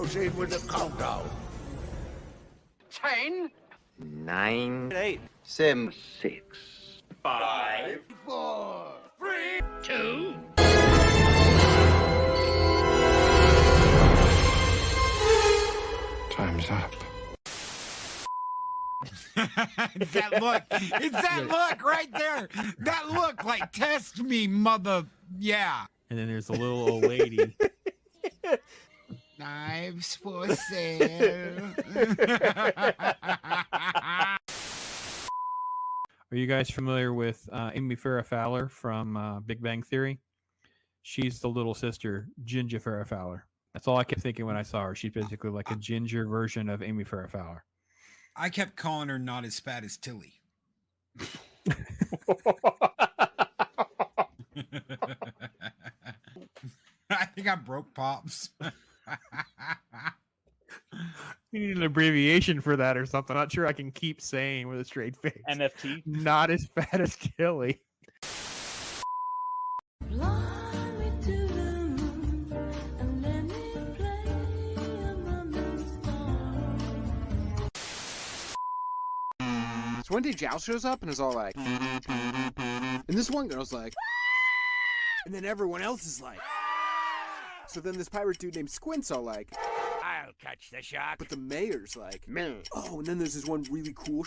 proceed with the countdown. 10, 9, 8, 7, 6, 5, 4, 3, 2. Time's up. It's that look. It's that look right there. That look like test me, mother. Yeah. And then there's a little old lady. Knives for sale. Are you guys familiar with Amy Farrah Fowler from Big Bang Theory? She's the little sister, Ginger Farrah Fowler. That's all I kept thinking when I saw her. She's basically like a ginger version of Amy Farrah Fowler. I kept calling her not as fat as Tilly. I think I broke Pops. You need an abbreviation for that or something. Not sure I can keep saying with a straight face. NFT. Not as fat as Tilly. So one day Jal shows up and is all like, and this one girl's like, and then everyone else is like, so then this pirate dude named Squint's all like, I'll catch the shark. but the mayor's like, oh, and then there's this one really cool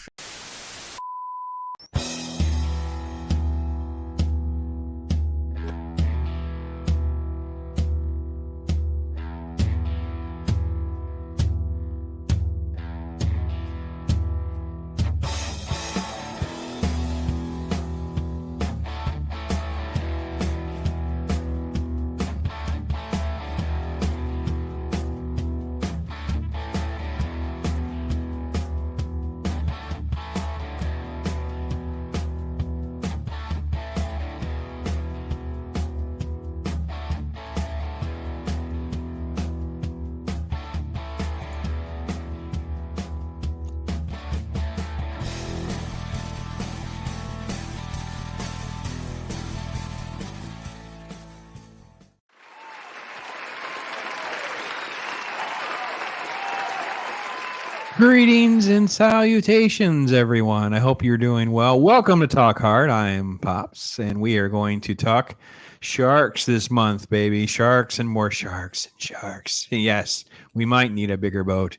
Greetings and salutations, everyone. I hope you're doing well. Welcome to Talk Hard. I am Pops, and we are going to talk sharks this month, baby. Sharks and more sharks and sharks. Yes, we might need a bigger boat.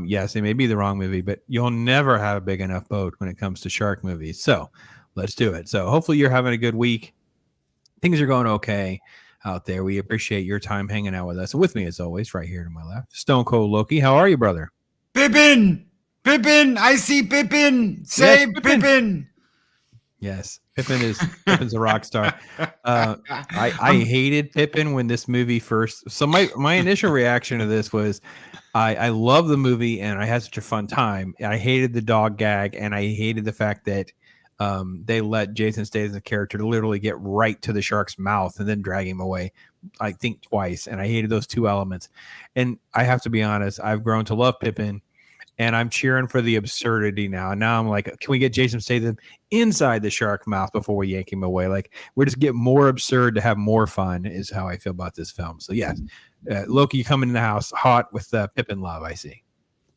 Yes, it may be the wrong movie, but you'll never have a big enough boat when it comes to shark movies. So let's do it. So hopefully you're having a good week. Things are going okay out there. We appreciate your time hanging out with us. And with me, as always, right here to my left, Stone Cold Loki. How are you, brother? Pippin! Pippin! I see Pippin! Say Yes, Pippin. Pippin! Yes, Pippin's a rock star. I hated Pippin when this movie first. So my initial reaction to this was, I love the movie and I had such a fun time. I hated the dog gag and I hated the fact that they let Jason Statham's character literally get right to the shark's mouth and then drag him away. I think twice, and I hated those two elements. And I have to be honest, I've grown to love Pippin. And I'm cheering for the absurdity now. And now I'm like, can we get Jason Statham inside the shark mouth before we yank him away? Like, we're just getting more absurd to have more fun is how I feel about this film. So, yes, Loki coming in the house hot with Pippin love, I see.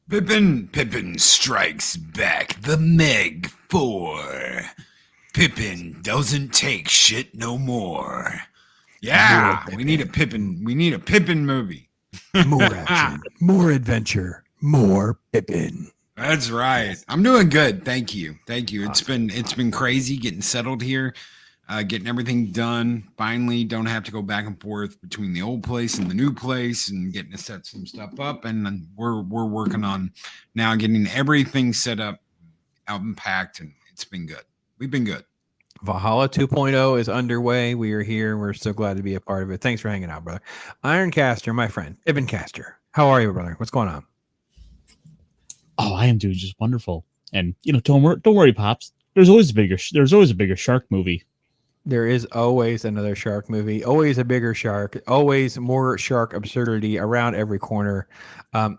Pippin strikes back. The MEG 4. Pippin doesn't take shit no more. Yeah, we need a Pippin movie. More action, more adventure. More Pippin. That's right. I'm doing good. Thank you. It's been crazy getting settled here, getting everything done. Finally, don't have to go back and forth between the old place and the new place, and getting to set some stuff up. And we're working on now getting everything set up, out and packed, and it's been good. We've been good. Valhalla 2.0 is underway. We are here. We're so glad to be a part of it. Thanks for hanging out, brother. Ironcaster, my friend. Pippin Caster. How are you, brother? What's going on? Oh, I am doing just wonderful. And don't worry, Pops. There's always a bigger shark movie. There is always another shark movie, always a bigger shark, always more shark absurdity around every corner.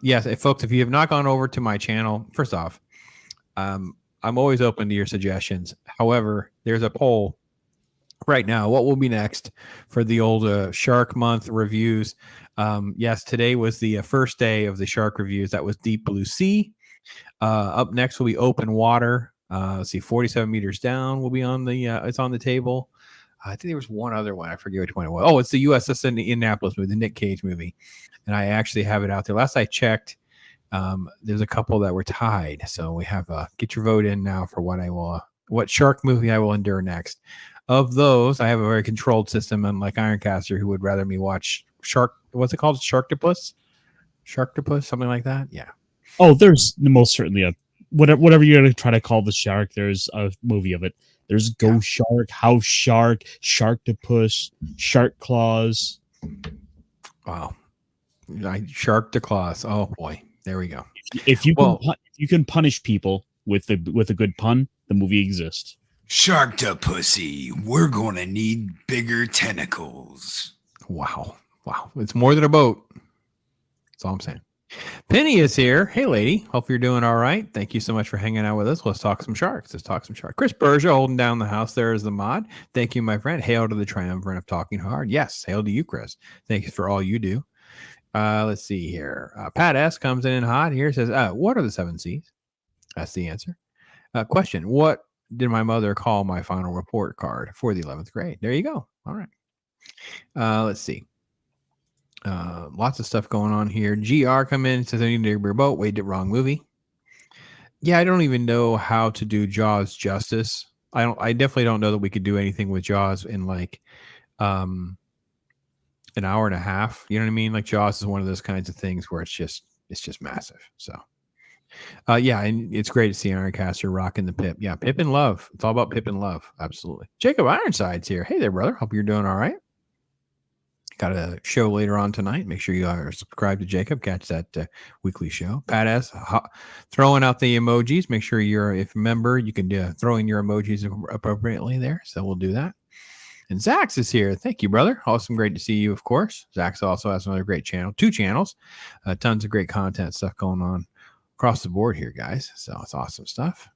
Yes, folks, if you have not gone over to my channel, first off, I'm always open to your suggestions. However, there's a poll right now, what will be next for the old Shark Month reviews? Yes, today was the first day of the shark reviews. That was Deep Blue Sea. Up next will be Open Water. Let's see, 47 meters down will be on the. It's on the table. I think there was one other one. I forget which one it was. Oh, it's the USS Indianapolis movie, the Nick Cage movie, and I actually have it out there. Last I checked, there's a couple that were tied. So we have get your vote in now for what shark movie I will endure next. Of those, I have a very controlled system, unlike Ironcaster, who would rather me watch Shark. What's it called? Sharktopus, something like that. Yeah. Oh, there's most certainly a whatever you're gonna try to call the shark. There's a movie of it. There's Ghost Shark, House Shark, Sharktopus, Shark Claws. Wow. Shark to claws. Oh boy. There we go. If you can punish people with a good pun, the movie exists. Shark to pussy. We're gonna need bigger tentacles. Wow. It's more than a boat. That's all I'm saying. Penny is here. Hey, lady. Hope you're doing all right. Thank you so much for hanging out with us. Let's talk some sharks. Chris Berger holding down the house there is the mod. Thank you, my friend. Hail to the triumvirate of talking hard. Yes, hail to you, Chris. Thank you for all you do. Let's see here. Pat S. comes in hot here. Says, what are the 7 C's? That's the answer. Question. What did my mother call my final report card for the 11th grade? There you go. All right. Let's see. Lots of stuff going on here. GR come in, says I need a bigger boat. Wait, did wrong movie. Yeah, I don't even know how to do Jaws justice. I definitely don't know that we could do anything with Jaws in like an hour and a half. You know what I mean? Like Jaws is one of those kinds of things where it's just massive. So yeah, and it's great to see Ironcaster rocking the Pip. Yeah, Pip and love. It's all about Pip and love. Absolutely. Jacob Ironside's here. Hey there, brother. Hope you're doing all right. Got a show later on tonight. Make sure you are subscribed to Jacob. Catch that weekly show. Pat S. Throwing out the emojis. Make sure if a member, you can throw in your emojis appropriately there. So we'll do that. And Zax is here. Thank you, brother. Awesome. Great to see you, of course. Zax also has another great channel. 2 channels. Tons of great content stuff going on across the board here, guys. So it's awesome stuff.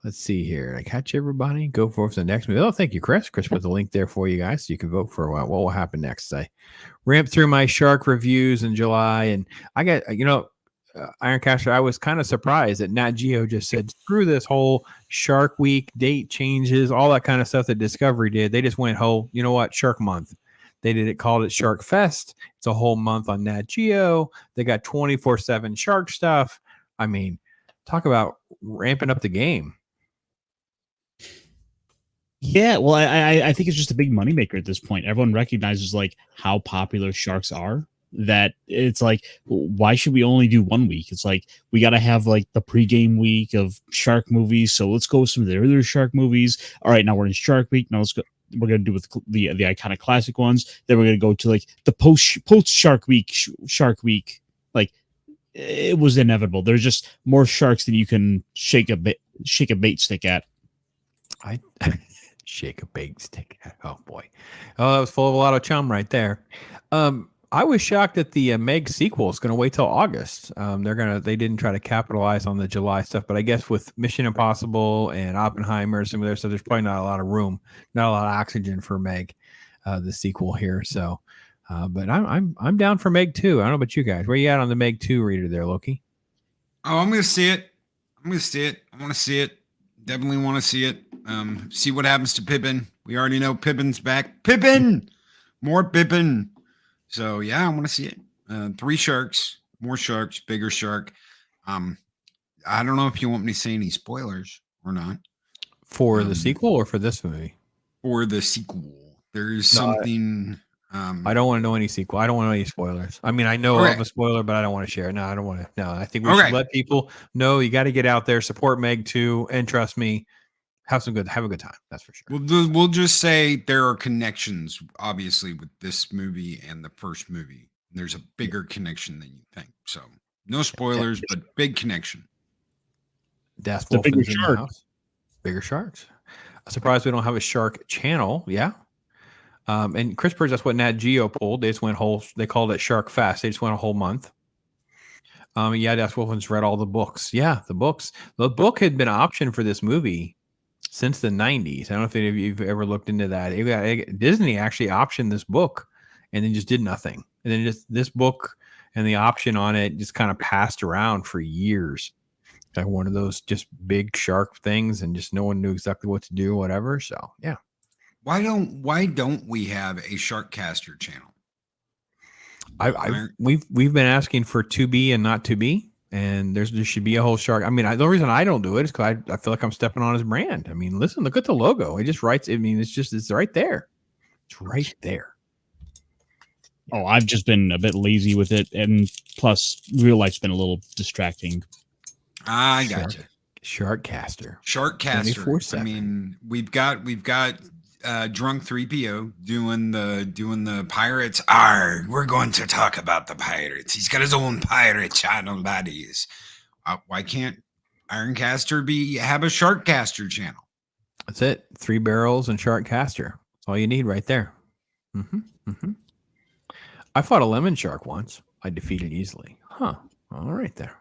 Let's see here. Did I catch everybody? Go for the next movie. Oh, thank you, Chris. Chris put the link there for you guys so you can vote for what will happen next. I ramped through my shark reviews in July, and I got, Ironcaster, I was kind of surprised that Nat Geo just said, screw this whole Shark Week, date changes, all that kind of stuff that Discovery did. They just went, you know what, Shark Month. They called it Shark Fest. It's a whole month on Nat Geo. They got 24/7 shark stuff. I mean, talk about ramping up the game. Yeah, well, I think it's just a big moneymaker at this point. Everyone recognizes like how popular sharks are, that it's like, why should we only do 1 week? It's like we got to have like the pregame week of shark movies. So let's go with some of the earlier shark movies. All right, now we're in Shark Week. Now let's go. We're gonna do with the iconic classic ones. Then we're gonna go to like the post Shark Week. Like it was inevitable. There's just more sharks than you can shake a bait stick at. Shake a bait stick. Oh boy. Oh, that was full of a lot of chum right there. I was shocked that the MEG sequel is going to wait till August. They didn't try to capitalize on the July stuff, but I guess with Mission Impossible and Oppenheimer and some of their stuff, there's probably not a lot of room, not a lot of oxygen for MEG, the sequel here. So, but I'm down for MEG 2. I don't know about you guys. Where you at on the MEG 2 reader there, Loki? Oh, I'm going to see it. I want to see it. Definitely want to see it. See what happens to Pippin. We already know Pippin's back. Pippin! More Pippin. So, yeah, I want to see it. 3 sharks, more sharks, bigger shark. I don't know if you want me to say any spoilers or not. For the sequel or for this movie? For the sequel. There's something... I don't want to know any sequel. I don't want to know any spoilers. I mean, I know of a spoiler, but I don't want to share. No, I don't want to. No, I think we should let people know. You got to get out there, support MEG 2, and trust me, have a good time. That's for sure. We'll just say there are connections, obviously, with this movie and the first movie. There's a bigger connection than you think. So no spoilers, but big connection. Death Wolf is in the house. Bigger sharks. I'm surprised we don't have a shark channel. Yeah. And Chris Purge, that's what Nat Geo pulled. They just went they called it Shark Fest. They just went a whole month. Yeah, Death Wolfman's read all the books. Yeah, the books. The book had been an option for this movie since the 90s. I don't know if any of you've ever looked into that. Disney actually optioned this book and then just did nothing. And then just this book and the option on it just kind of passed around for years. Like one of those just big shark things, and just no one knew exactly what to do, whatever. So yeah. Why don't we have a Sharkcaster channel? We've been asking for 2B and not 2B, and there should be a whole shark. I mean, the reason I don't do it is because I feel like I'm stepping on his brand. I mean, listen, look at the logo. It just writes. I mean, it's right there. It's right there. Oh, I've just been a bit lazy with it, and plus, real life's been a little distracting. I gotcha. Sharkcaster. 24/7. I mean, we've got drunk 3PO doing the pirates. We're going to talk about the pirates. He's got his own pirate channel, buddies. Why can't Ironcaster have a Sharkcaster channel? That's it. 3 barrels and Sharkcaster. That's all you need right there. I fought a lemon shark once. I defeated easily. All right there.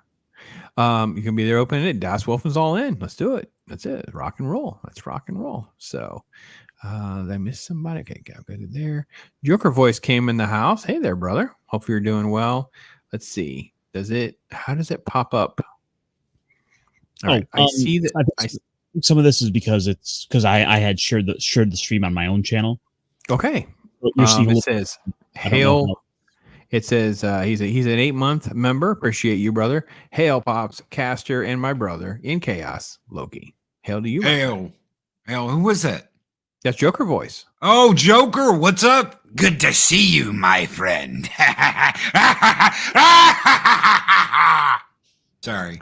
You can be there opening it. Das Wolfen's all in. Let's do it. That's it. Rock and roll. Let's rock and roll. So did I miss somebody? Okay, got good there. Joker voice came in the house. Hey there, brother. Hope you're doing well. Let's see. How does it pop up? All right. I see that. Some of this is because I had shared the stream on my own channel. Okay. It says hail. It says he's an 8-month member. Appreciate you, brother. Hail, Pops, Caster, and my brother in chaos, Loki. Hail to you. Hail. Who was that? That's Joker voice. Oh, Joker, what's up? Good to see you, my friend. Sorry.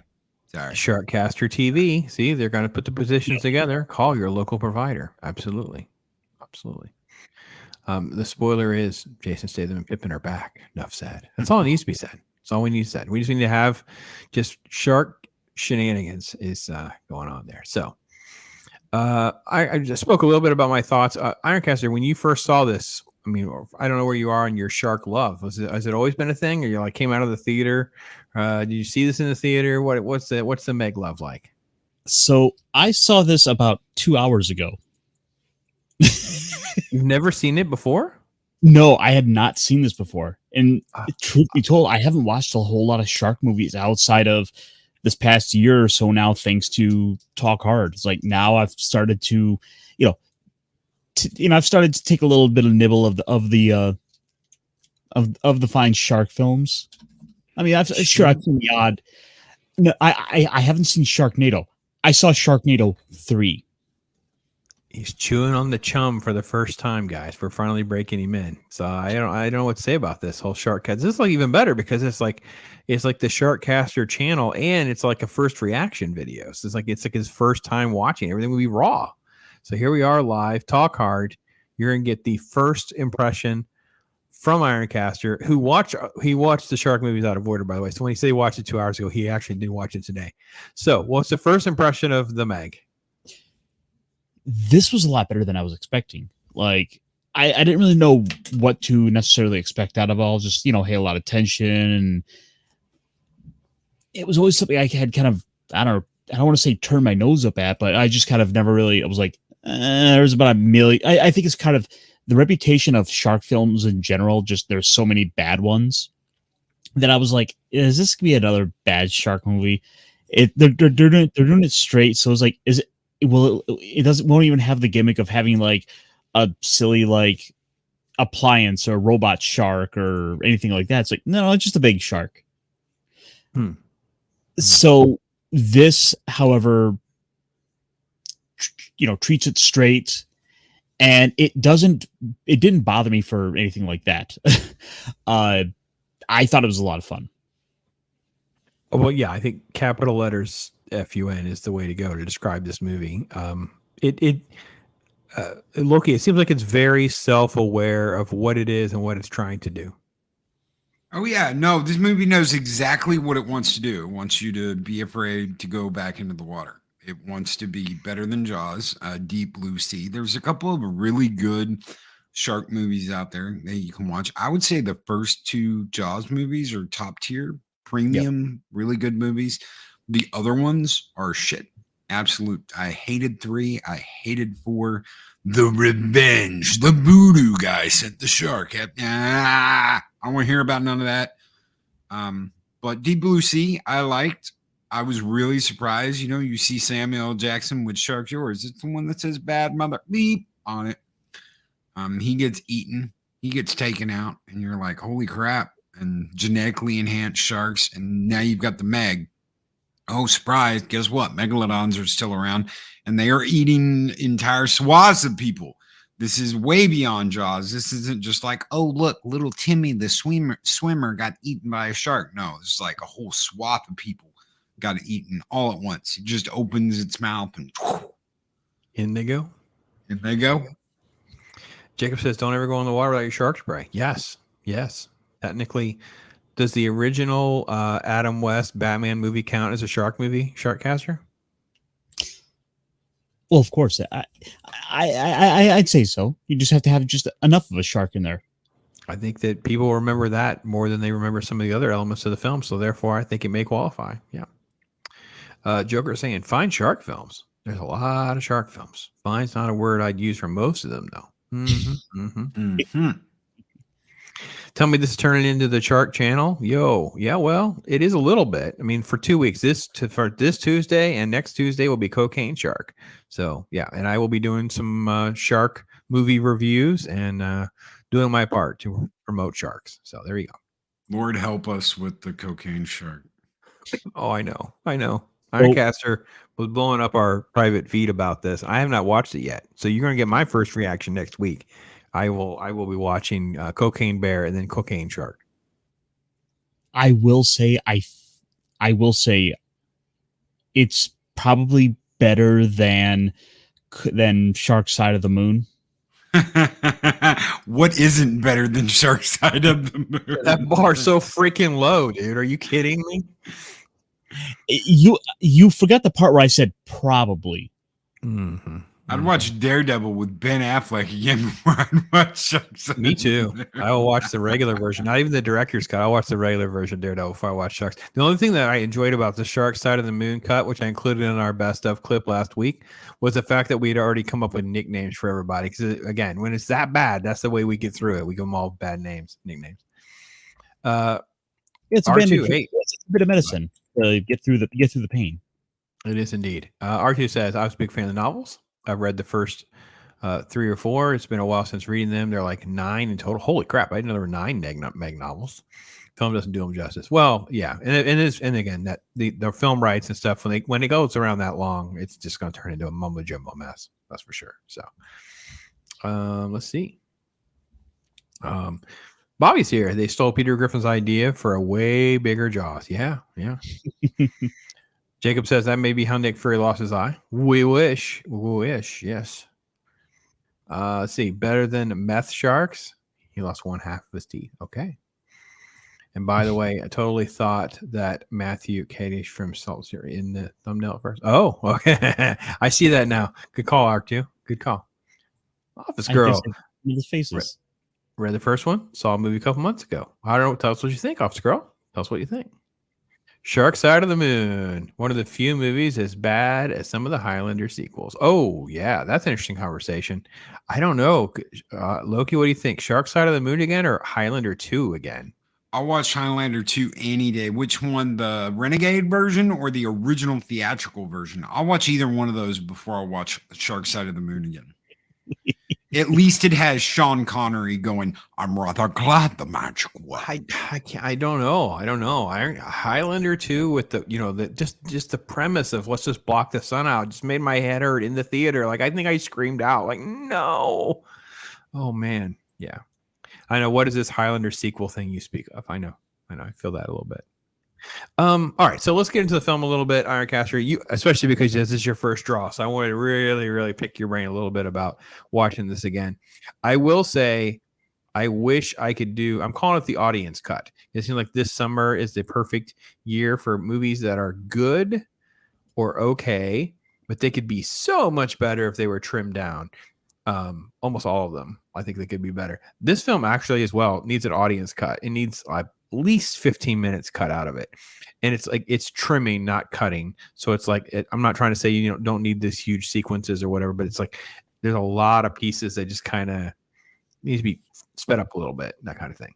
Sharkcaster TV. See, they're going to put the positions together. Call your local provider. Absolutely. The spoiler is Jason Statham and Pippin are back. Enough said. That's all it needs to be said. That's all we need said. We just need to have just shark shenanigans is going on there. So I just spoke a little bit about my thoughts. Ironcaster, when you first saw this, I mean, I don't know where you are in your shark love. Has it always been a thing, or you came out of the theater? Did you see this in the theater? What's the Meg love like? So I saw this about 2 hours ago. You've never seen it before? No, I had not seen this before. And truth be told, I haven't watched a whole lot of shark movies outside of this past year or so now, thanks to Talk Hard. It's like now I've started to, I've started to take a little bit of nibble of the fine shark films. I mean, I've seen the odd. No, I haven't seen Sharknado. I saw Sharknado 3. He's chewing on the chum for the first time, guys. We're finally breaking him in. So I don't know what to say about this whole Sharkcast. This is even better because it's like the Sharkcaster channel, and it's like a first reaction video. So it's like his first time watching. Everything will be raw. So here we are live. Talk Hard. You're gonna get the first impression from Ironcaster, he watched the shark movies out of order, by the way. So when he said he watched it 2 hours ago, he actually did watch it today. So what's the first impression of the Meg? This was a lot better than I was expecting. Like, I didn't really know what to necessarily expect out of all. Just, hey, a lot of tension. And it was always something I had kind of, I don't want to say turn my nose up at, but I just kind of never really, I was like, there's about a million. I think it's kind of the reputation of shark films in general. Just there's so many bad ones that I was like, is this gonna be another bad shark movie? They're doing it straight. So it's like, it won't even have the gimmick of having like a silly like appliance or robot shark or anything like that. It's like, no, it's just a big shark. So this, however, treats it straight, and it didn't bother me for anything like that. I thought it was a lot of fun. Well, yeah, I think capital letters FUN is the way to go to describe this movie. Loki, it seems like it's very self-aware of what it is and what it's trying to do. Oh yeah, no, this movie knows exactly what it wants to do. It wants you to be afraid to go back into the water. It wants to be better than Jaws, Deep Blue Sea. There's a couple of really good shark movies out there that you can watch. I would say the first 2 Jaws movies are top tier, premium, really good movies. The other ones are shit. Absolute. I hated 3. I hated 4. The revenge. The voodoo guy sent the shark. I don't want to hear about none of that. But Deep Blue Sea, I liked. I was really surprised. You know, you see Samuel L. Jackson with Shark's Yours. It's the one that says bad mother beep on it. He gets eaten. He gets taken out. And you're like, holy crap. And genetically enhanced sharks. And now you've got the MEG. Oh, surprise. Guess what? Megalodons are still around. And they are eating entire swaths of people. This is way beyond Jaws. This isn't just like, oh, look, little Timmy, the swimmer got eaten by a shark. No, it's like a whole swath of people got eaten all at once. It just opens its mouth and in they go. In they go. Jacob says, don't ever go in the water without your shark spray. Yes. Technically, does the original Adam West Batman movie count as a shark movie, Sharkcaster? Well, of course, I'd say so. You just have to have just enough of a shark in there. I think that people remember that more than they remember some of the other elements of the film. So therefore, I think it may qualify. Yeah. Joker is saying, find shark films. There's a lot of shark films. Find's not a word I'd use for most of them, though. Tell me this is turning into the Shark Channel. Yo, yeah, well, it is a little bit. I mean, for 2 weeks, for this Tuesday and next Tuesday will be Cocaine Shark. So yeah, and I will be doing some shark movie reviews and doing my part to promote sharks. So there you go. Lord help us with the Cocaine Shark. Oh, I know. Ironcaster was blowing up our private feed about this. I have not watched it yet. So you're going to get my first reaction next week. I will be watching Cocaine Bear and then Cocaine Shark. I will say it's probably better than Shark Side of the Moon. What isn't better than Shark Side of the Moon? That bar's so freaking low, dude. Are you kidding me? You forgot the part where I said probably. Mm-hmm. I'd watch Daredevil with Ben Affleck again before I'd watch Shark Side. Me too. I will watch the regular version, not even the director's cut. I'll watch the regular version of Daredevil before I watch Sharks. The only thing that I enjoyed about the Shark Side of the Moon cut, which I included in our best of clip last week, was the fact that we had already come up with nicknames for everybody. Because again, when it's that bad, that's the way we get through it. We give them all bad nicknames. It's a bit of medicine to get through the pain. It is indeed. R2 says, I was a big fan of the novels. I've read the first 3 or 4. It's been a while since reading them. They're like 9 in total. Holy crap. I didn't know there were 9 Meg novels. Film doesn't do them justice. Well, yeah. And again, that the film rights and stuff, when it goes around that long, it's just going to turn into a mumbo jumbo mess. That's for sure. So let's see. Bobby's here. They stole Peter Griffin's idea for a way bigger Jaws. Yeah. Jacob says that may be how Nick Fury lost his eye. We wish. Yes. Let's see. Better than meth sharks. He lost 1/2 of his teeth. Okay. And by the way, I totally thought that Matthew Kadish from Salt City in the thumbnail first. Oh, okay. I see that now. Good call, R2. Good call. Office Girl. The faces. Read the first one. Saw a movie a couple months ago. I don't know. Tell us what you think, Office Girl. Tell us what you think. Shark Side of the Moon. One of the few movies as bad as some of the Highlander sequels. Oh, yeah. That's an interesting conversation. I don't know. Loki, what do you think? Shark Side of the Moon again or Highlander 2 again? I'll watch Highlander 2 any day. Which one? The Renegade version or the original theatrical version? I'll watch either one of those before I watch Shark Side of the Moon again. At least it has Sean Connery going, I'm rather glad the magic worked. I don't know. Highlander 2 with the just the premise of let's just block the sun out just made my head hurt in the theater. Like I think I screamed out like, no. Oh man. Yeah. I know. What is this Highlander sequel thing you speak of? I know. I feel that a little bit. All right, so let's get into the film a little bit, Ironcaster. You, especially because this is your first draw, so I wanted to really, really pick your brain a little bit about watching this again. I will say, I wish I could do. I'm calling it the audience cut. It seems like this summer is the perfect year for movies that are good or okay, but they could be so much better if they were trimmed down. Almost all of them, I think they could be better. This film actually, as well, needs an audience cut. It needs least 15 minutes cut out of it. And it's like it's trimming, not cutting. So it's like I'm not trying to say you don't need this huge sequences or whatever, but it's like there's a lot of pieces that just kind of need to be sped up a little bit, that kind of thing.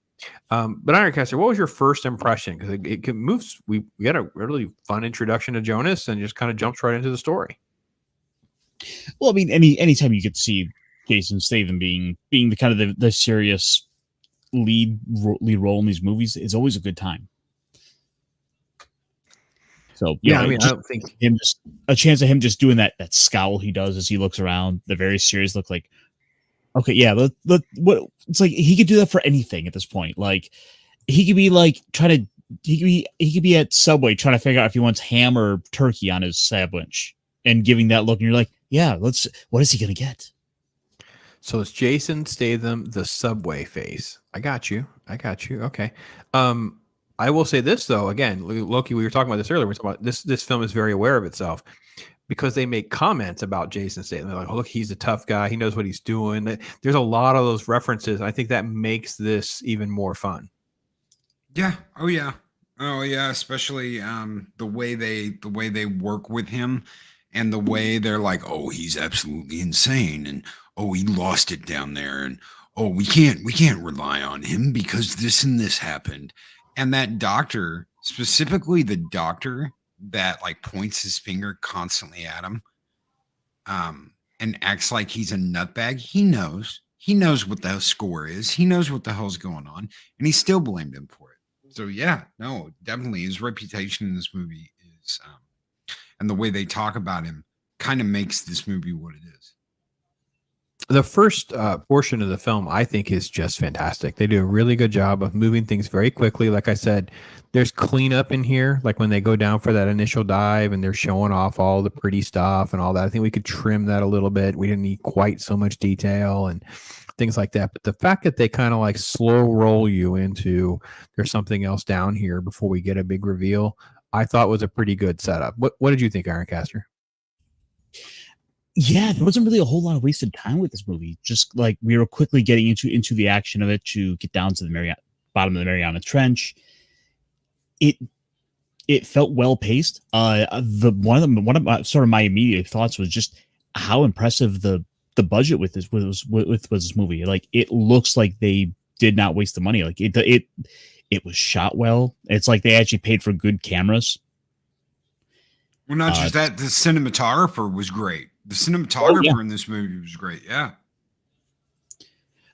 But Ironcaster, what was your first impression? Because it moves. We got a really fun introduction to Jonas, and just kind of jumps right into the story. Well, I mean, anytime you get to see Jason Statham being the kind of the serious lead role in these movies is always a good time. So yeah, I mean, I don't think him just a chance of him just doing that scowl he does as he looks around, the very serious look, like, okay, yeah, what it's like he could do that for anything at this point. Like he could be like he could be at Subway trying to figure out if he wants ham or turkey on his sandwich and giving that look, and you're like, yeah, what is he gonna get? So it's Jason Statham, the Subway face. I got you. Okay. I will say this though. Again, Loki, we were talking about this earlier. We're talking about this film is very aware of itself because they make comments about Jason Statham. They're like, oh, look, he's a tough guy. He knows what he's doing. There's a lot of those references. I think that makes this even more fun. Yeah. Oh yeah. Especially the way they work with him, and the way they're like, oh, he's absolutely insane, and oh, he lost it down there, and oh, we can't rely on him because this and this happened. And that doctor, specifically the doctor that like points his finger constantly at him, and acts like he's a nutbag. He knows what the score is. He knows what the hell's going on, and he still blamed him for it. So yeah, no, definitely his reputation in this movie is, and the way they talk about him kind of makes this movie what it is. The first portion of the film, I think, is just fantastic. They do a really good job of moving things very quickly. Like I said, there's cleanup in here. Like when they go down for that initial dive and they're showing off all the pretty stuff and all that. I think we could trim that a little bit. We didn't need quite so much detail and things like that. But the fact that they kind of like slow roll you into there's something else down here before we get a big reveal, I thought was a pretty good setup. What did you think, Ironcaster? Yeah, there wasn't really a whole lot of wasted time with this movie. Just like we were quickly getting into the action of it to get down to the bottom of the Mariana Trench. It felt well paced. One of my sort of my immediate thoughts was just how impressive the budget with this movie. Like it looks like they did not waste the money. Like it was shot well. It's like they actually paid for good cameras. Well, not just that, the cinematographer was great. The cinematographer in this movie was great. Yeah.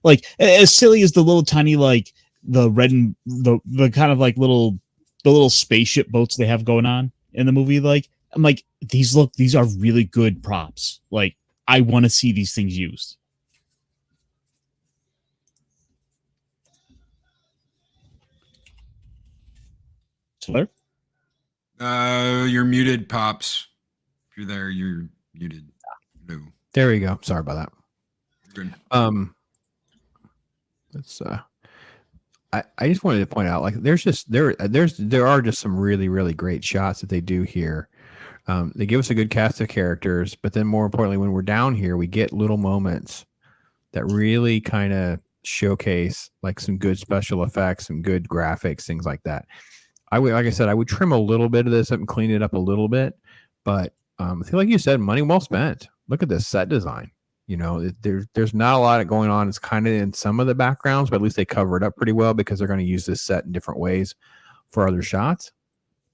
Like as silly as the little tiny, like the red and the kind of like the little spaceship boats they have going on in the movie. Like I'm like, these are really good props. Like I want to see these things used. Taylor? You're muted, Pops. If you're there, you're muted. No. There we go. Sorry about that. Good. Let's I just wanted to point out, like, there are just some really, really great shots that they do here. They give us a good cast of characters, but then more importantly, when we're down here, we get little moments that really kind of showcase like some good special effects, some good graphics, things like that. Like I said, I would trim a little bit of this up and clean it up a little bit, but I feel like you said, money well spent. Look at this set design. You know, there's not a lot going on. It's kind of in some of the backgrounds, but at least they cover it up pretty well because they're going to use this set in different ways for other shots.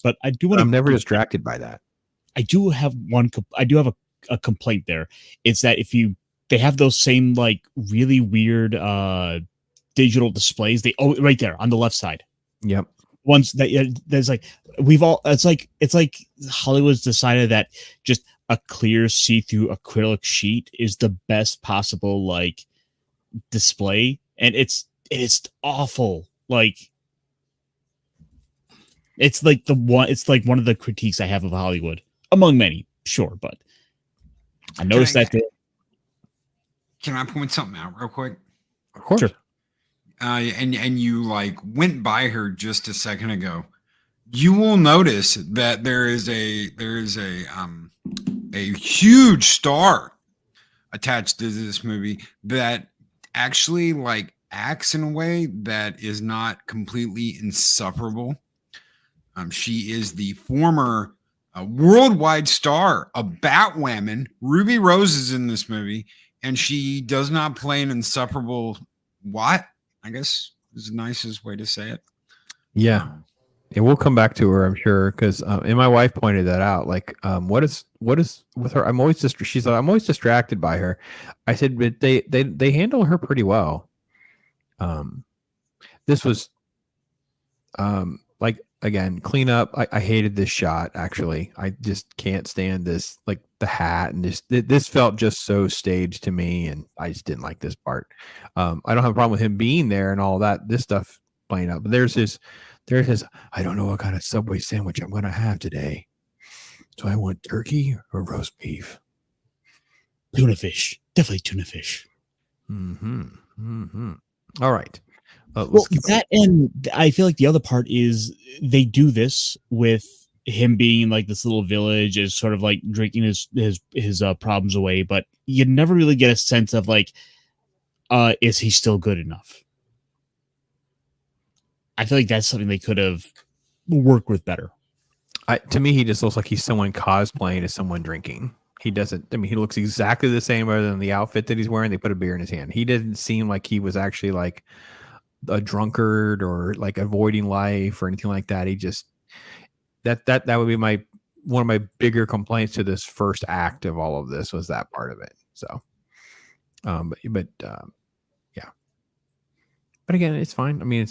But I do want to. I'm never distracted by that. I do have a complaint there. It's that they have those same like really weird digital displays. Right there on the left side. Yep. Ones that there's like it's like Hollywood's decided that just a clear see-through acrylic sheet is the best possible like display, and it's awful. Like it's like one of the critiques I have of Hollywood, among many, sure, but I noticed that. Can I point something out real quick? Of course. Sure. And you like went by her just a second ago. You will notice that there is a huge star attached to this movie that actually like acts in a way that is not completely insufferable. She is the former worldwide star of Batwoman. Ruby Rose is in this movie, and she does not play an insufferable what? I guess is the nicest way to say it. Yeah. And we'll come back to her, I'm sure, because and my wife pointed that out. Like, what is with her? She's like, I'm always distracted by her. I said, but they handle her pretty well. This was like, again, clean up. I hated this shot. Actually, I just can't stand this. Like the hat and this felt just so staged to me, and I just didn't like this part. I don't have a problem with him being there and all that. This stuff playing out, but there's his. I don't know what kind of Subway sandwich I'm going to have today. So I want turkey or roast beef. Tuna fish. Definitely tuna fish. All right. Well, that and I feel like the other part is they do this with him being like this little village is sort of like drinking his problems away, but you never really get a sense of like, is he still good enough? I feel like that's something they could have worked with better. To me, he just looks like he's someone cosplaying as someone drinking. He doesn't. I mean, he looks exactly the same other than the outfit that he's wearing. They put a beer in his hand. He didn't seem like he was actually like a drunkard or like avoiding life or anything like that. He just that would be one of my bigger complaints to this first act of all of this was that part of it. So, But again, it's fine. I mean,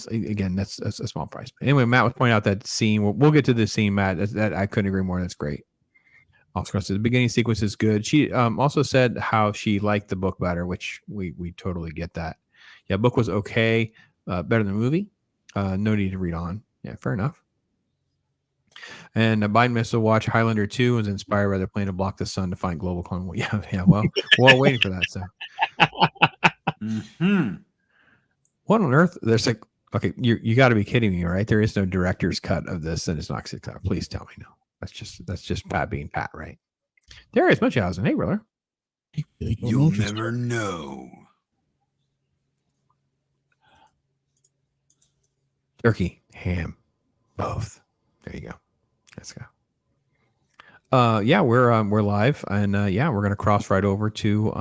that's a small price. But anyway, Matt was pointing out that scene. We'll get to this scene, Matt. That I couldn't agree more. That's great. Also, the beginning sequence is good. She also said how she liked the book better, which we totally get that. Yeah, book was okay, better than the movie. No need to read on. Yeah, fair enough. And Biden missed to watch Highlander 2 was inspired by their plan to block the sun to find global climate. Yeah. Well, we're all waiting for that. So. What on earth? There's like, okay, you got to be kidding me, right? There is no director's cut of this, and it's not 6 hours. Please tell me no. That's just Pat being Pat, right? There is Munchausen. Hey, brother. You'll never know. Turkey, ham, both. There you go. Let's go. Yeah, we're live, and we're gonna cross right over to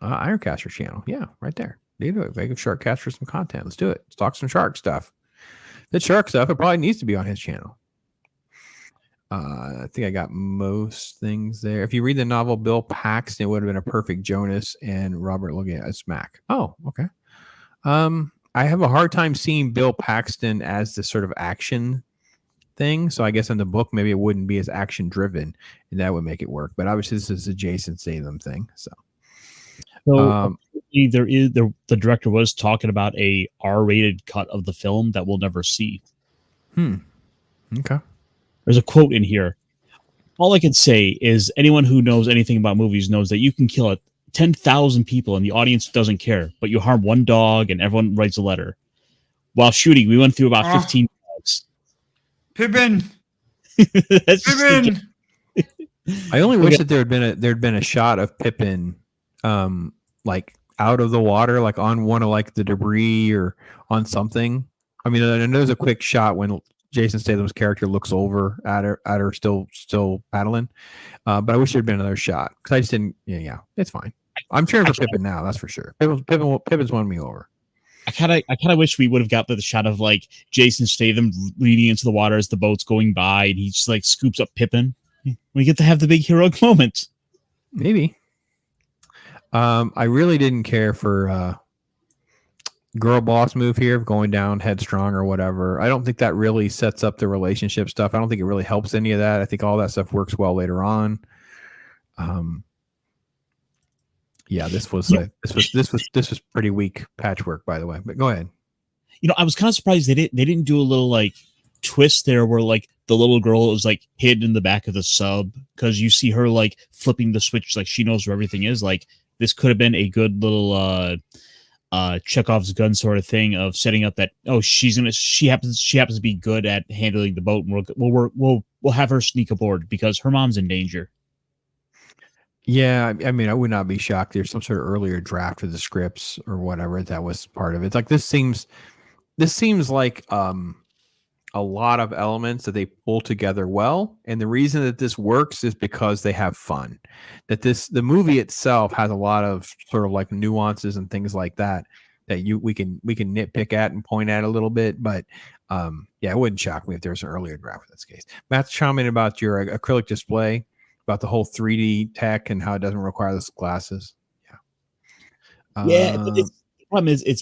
Ironcaster channel. Yeah, right there. They do it. They give Sharkcaster some content. Let's do it. Let's talk some shark stuff. The shark stuff, it probably needs to be on his channel. I think I got most things there. If you read the novel Bill Paxton, it would have been a perfect Jonas and Robert Logan as Mac. Oh, okay. I have a hard time seeing Bill Paxton as the sort of action thing. So I guess in the book, maybe it wouldn't be as action driven, and that would make it work. But obviously, this is a Jason Statham thing. So the director was talking about a R-rated cut of the film that we'll never see. Okay. There's a quote in here. All I can say is anyone who knows anything about movies knows that you can kill 10,000 people and the audience doesn't care, but you harm one dog and everyone writes a letter. While shooting, we went through about 15 dogs. Pippin! Pippin! I only wish that there'd been a shot of Pippin like out of the water, like on one of like the debris or on something. I mean, I know there's a quick shot when Jason Statham's character looks over at her still paddling. But I wish there'd been another shot because I just didn't. Yeah, it's fine. I'm cheering for Pippin now. That's for sure. Pippin's won me over. I kind of wish we would have got the shot of like Jason Statham leading into the water as the boat's going by, and he just like scoops up Pippin. We get to have the big heroic moment. Maybe. I really didn't care for girl boss move here of going down headstrong or whatever. I don't think that really sets up the relationship stuff. I don't think it really helps any of that. I think all that stuff works well later on. This was pretty weak patchwork, by the way. But go ahead. I was kind of surprised they didn't do a little like twist there where like the little girl is like hid in the back of the sub because you see her like flipping the switch like she knows where everything is. Like this could have been a good little Chekhov's gun sort of thing of setting up that she happens to be good at handling the boat and we'll have her sneak aboard because her mom's in danger. Yeah, I mean, I would not be shocked. There's some sort of earlier draft of the scripts or whatever that was part of it. Like this seems like a lot of elements that they pull together well, and the reason that this works is because they have fun. That the movie itself has a lot of sort of like nuances and things like that we can nitpick at and point at a little bit, but yeah, it wouldn't shock me if there was an earlier draft in this case. Matt's chiming about your acrylic display, about the whole 3D tech and how it doesn't require those glasses. Yeah, but the problem is it's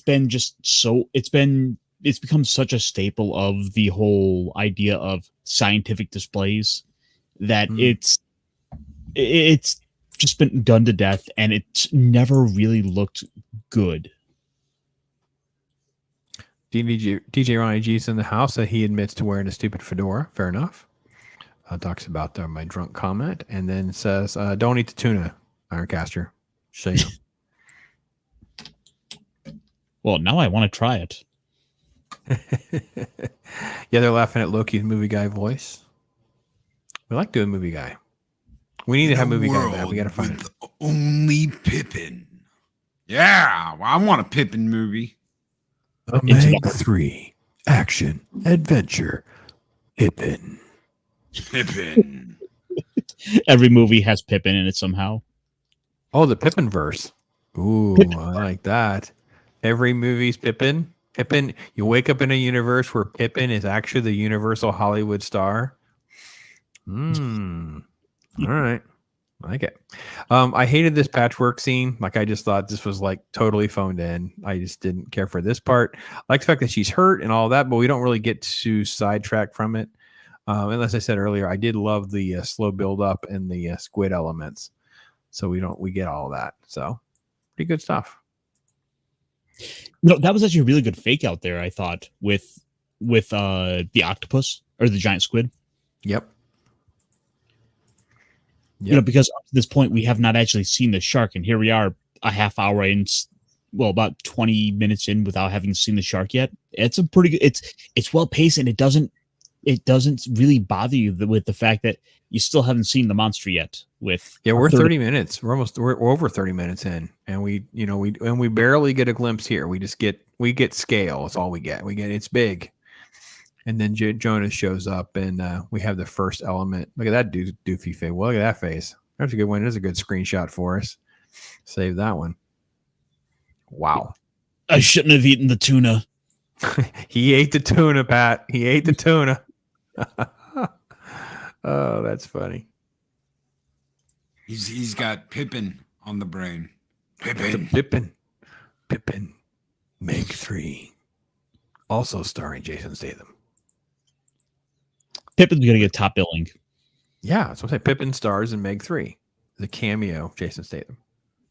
become such a staple of the whole idea of scientific displays that it's just been done to death, and it's never really looked good. DJ Ronnie G's in the house that he admits to wearing a stupid fedora. Fair enough. Talks about my drunk comment, and then says, "Don't eat the tuna, Ironcaster." So you know. Well, now I want to try it. Yeah, they're laughing at Loki's movie guy voice. We like doing movie guy. We need to have movie guy back. We got to find it. Only Pippin. Yeah, well, I want a Pippin movie. A MEG 3 action adventure Pippin. Pippin. Every movie has Pippin in it somehow. Oh, the Pippin verse. Ooh, Pippin. I like that. Every movie's Pippin. Pippin. You wake up in a universe where Pippin is actually the universal Hollywood star. All right. I like it. I hated this patchwork scene. Like, I just thought this was like totally phoned in. I just didn't care for this part. I like the fact that she's hurt and all that, but we don't really get to sidetrack from it. And as I said earlier, I did love the slow build up and the squid elements. So we get all of that. So pretty good stuff. No, that was actually a really good fake out there, I thought, with the octopus or the giant squid. Yep. You know, because up to this point we have not actually seen the shark, and here we are a half hour in, well, about 20 minutes in without having seen the shark yet. It's a pretty good. It's well paced, and it doesn't really bother you with the fact that you still haven't seen the monster yet. We're 30 minutes. We're over 30 minutes in, and we barely get a glimpse here. We get scale. It's all we get. It's big. And then Jonas shows up, and we have the first element. Look at that doofy face. Well, look at that face. That's a good one. That's a good screenshot for us. Save that one. Wow. I shouldn't have eaten the tuna. He ate the tuna, Pat. He ate the tuna. Oh, that's funny. He's got Pippin on the brain. Pippin. Pippin. MEG 3. Also starring Jason Statham. Pippin's going to get top billing. Yeah, so I say Pippin stars in MEG 3. The cameo of Jason Statham.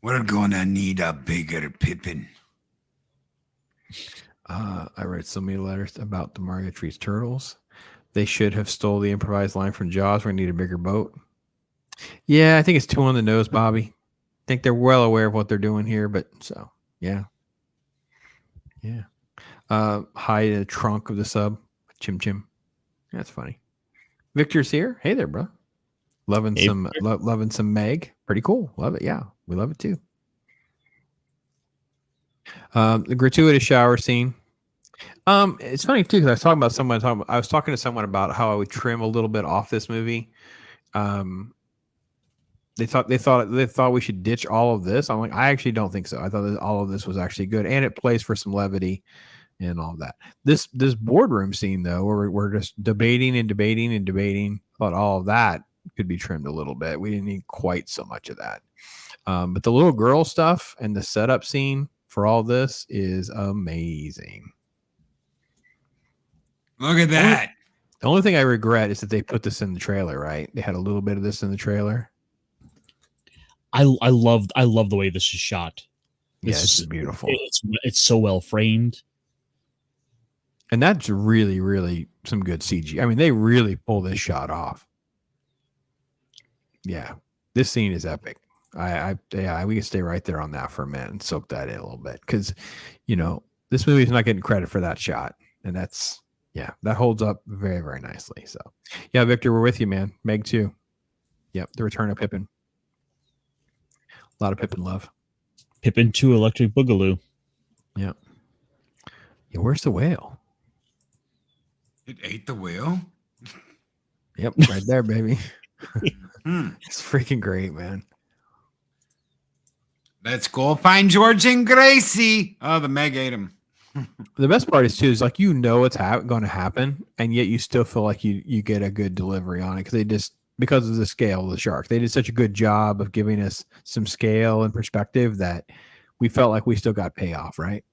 We're gonna need a bigger Pippin. I read so many letters about the Margaret Tree's turtles. They should have stole the improvised line from Jaws. We need a bigger boat. Yeah, I think it's too on the nose, Bobby. I think they're well aware of what they're doing here, but so yeah. Hide in the trunk of the sub. Chim. That's funny. Victor's here. Hey there, bro. Loving some MEG. Pretty cool. Love it. Yeah, we love it too. The gratuitous shower scene. It's funny too because I was talking to someone about how I would trim a little bit off this movie. They thought we should ditch all of this. I'm like, I actually don't think so. I thought that all of this was actually good, and it plays for some levity and all of that. This boardroom scene though, where we're just debating. I thought all of that could be trimmed a little bit. We didn't need quite so much of that. But the little girl stuff and the setup scene for all this is amazing. Look at that. The only thing I regret is that they put this in the trailer, right? They had a little bit of this in the trailer. I love the way this is shot. This is beautiful. It's so well framed. And that's really, really some good CG. I mean, they really pull this shot off. Yeah. This scene is epic. We can stay right there on that for a minute and soak that in a little bit. Because, this movie is not getting credit for that shot. And that holds up very, very nicely. So, yeah, Victor, we're with you, man. MEG 2. Yep, the return of Pippin. A lot of Pippin love. Pippin 2 Electric Boogaloo. Yeah. Yeah. Where's the whale? It ate the whale. Yep, right there, baby. Hmm. It's freaking great, man. Let's go find George and Gracie. Oh, the Meg ate him. The best part is too is like it's going to happen, and yet you still feel like you get a good delivery on it because of the scale of the shark. They did such a good job of giving us some scale and perspective that we felt like we still got payoff, right?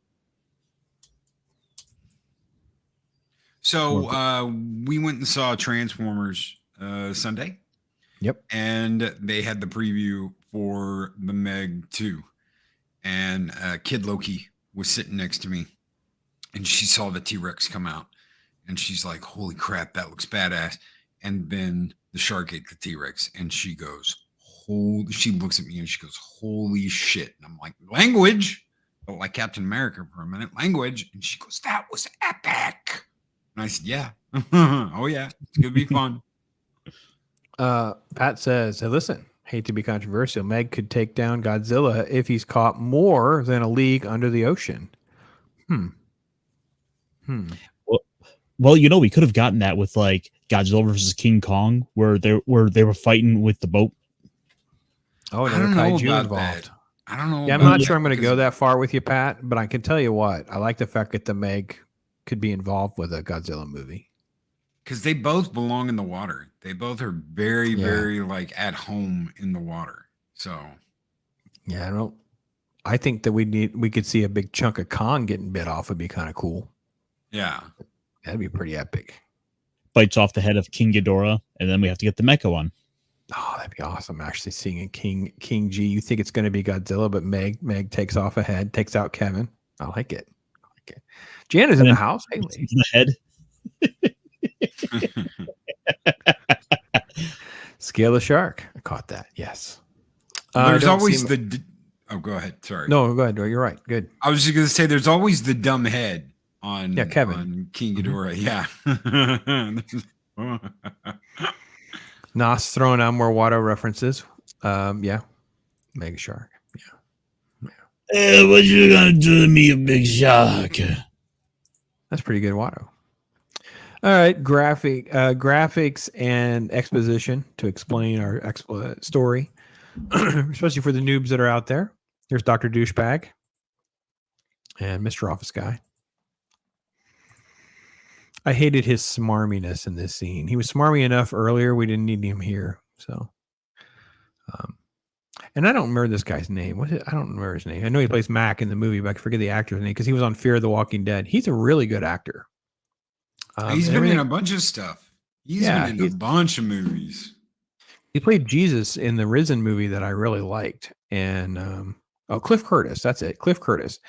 So we went and saw Transformers Sunday. Yep. And they had the preview for the Meg 2. And Kid Loki was sitting next to me. And she saw the T-Rex come out. And she's like, holy crap, that looks badass. And then the shark ate the T-Rex. And she goes, she looks at me and she goes, holy shit. And I'm like, language. Felt like Captain America for a minute. Language. And she goes, that was epic. And I said, yeah. Oh, yeah. It's going to be fun. Pat says, hey, listen, hate to be controversial. Meg could take down Godzilla if he's caught more than a league under the ocean. Well, we could have gotten that with like Godzilla versus King Kong, where they were fighting with the boat. Oh, I another don't know kaiju about involved. that. I don't know. Yeah, I'm not sure I'm going to go that far with you, Pat, but I can tell you what. I like the fact that the Meg could be involved with a Godzilla movie. Because they both belong in the water. They both are very, very like at home in the water. So, yeah, I think that we could see a big chunk of Kong getting bit off would be kind of cool. yeah. That'd be pretty epic. Bites off the head of King Ghidorah, and then we have to get the mecha one. Oh, that'd be awesome! Actually, seeing a King G. You think it's going to be Godzilla, but Meg takes off a head, takes out Kevin. I like it. Jana's in the house. Hey, lady. The head. Scale the shark. I caught that. Yes. There's always oh, go ahead. Sorry. No, go ahead. You're right. Good. I was just going to say there's always the dumb head on Kevin. On King Ghidorah. Yeah. Nas throwing out more Watto references. Yeah. Mega shark. Yeah. Hey, what you gonna do to me, you big shark? That's pretty good Watto. All right, graphics and exposition to explain our story, especially for the noobs that are out there. There's Dr. Douchebag and Mr. Office Guy. I hated his smarminess in this scene. He was smarmy enough earlier. We didn't need him here. So, and I don't remember this guy's name. I don't remember his name. I know he plays Mac in the movie, but I forget the actor's name because he was on Fear of the Walking Dead. He's a really good actor. He's been in a bunch of stuff. He's been in a bunch of movies. He played Jesus in the Risen movie that I really liked. And Cliff Curtis. That's it. Cliff Curtis.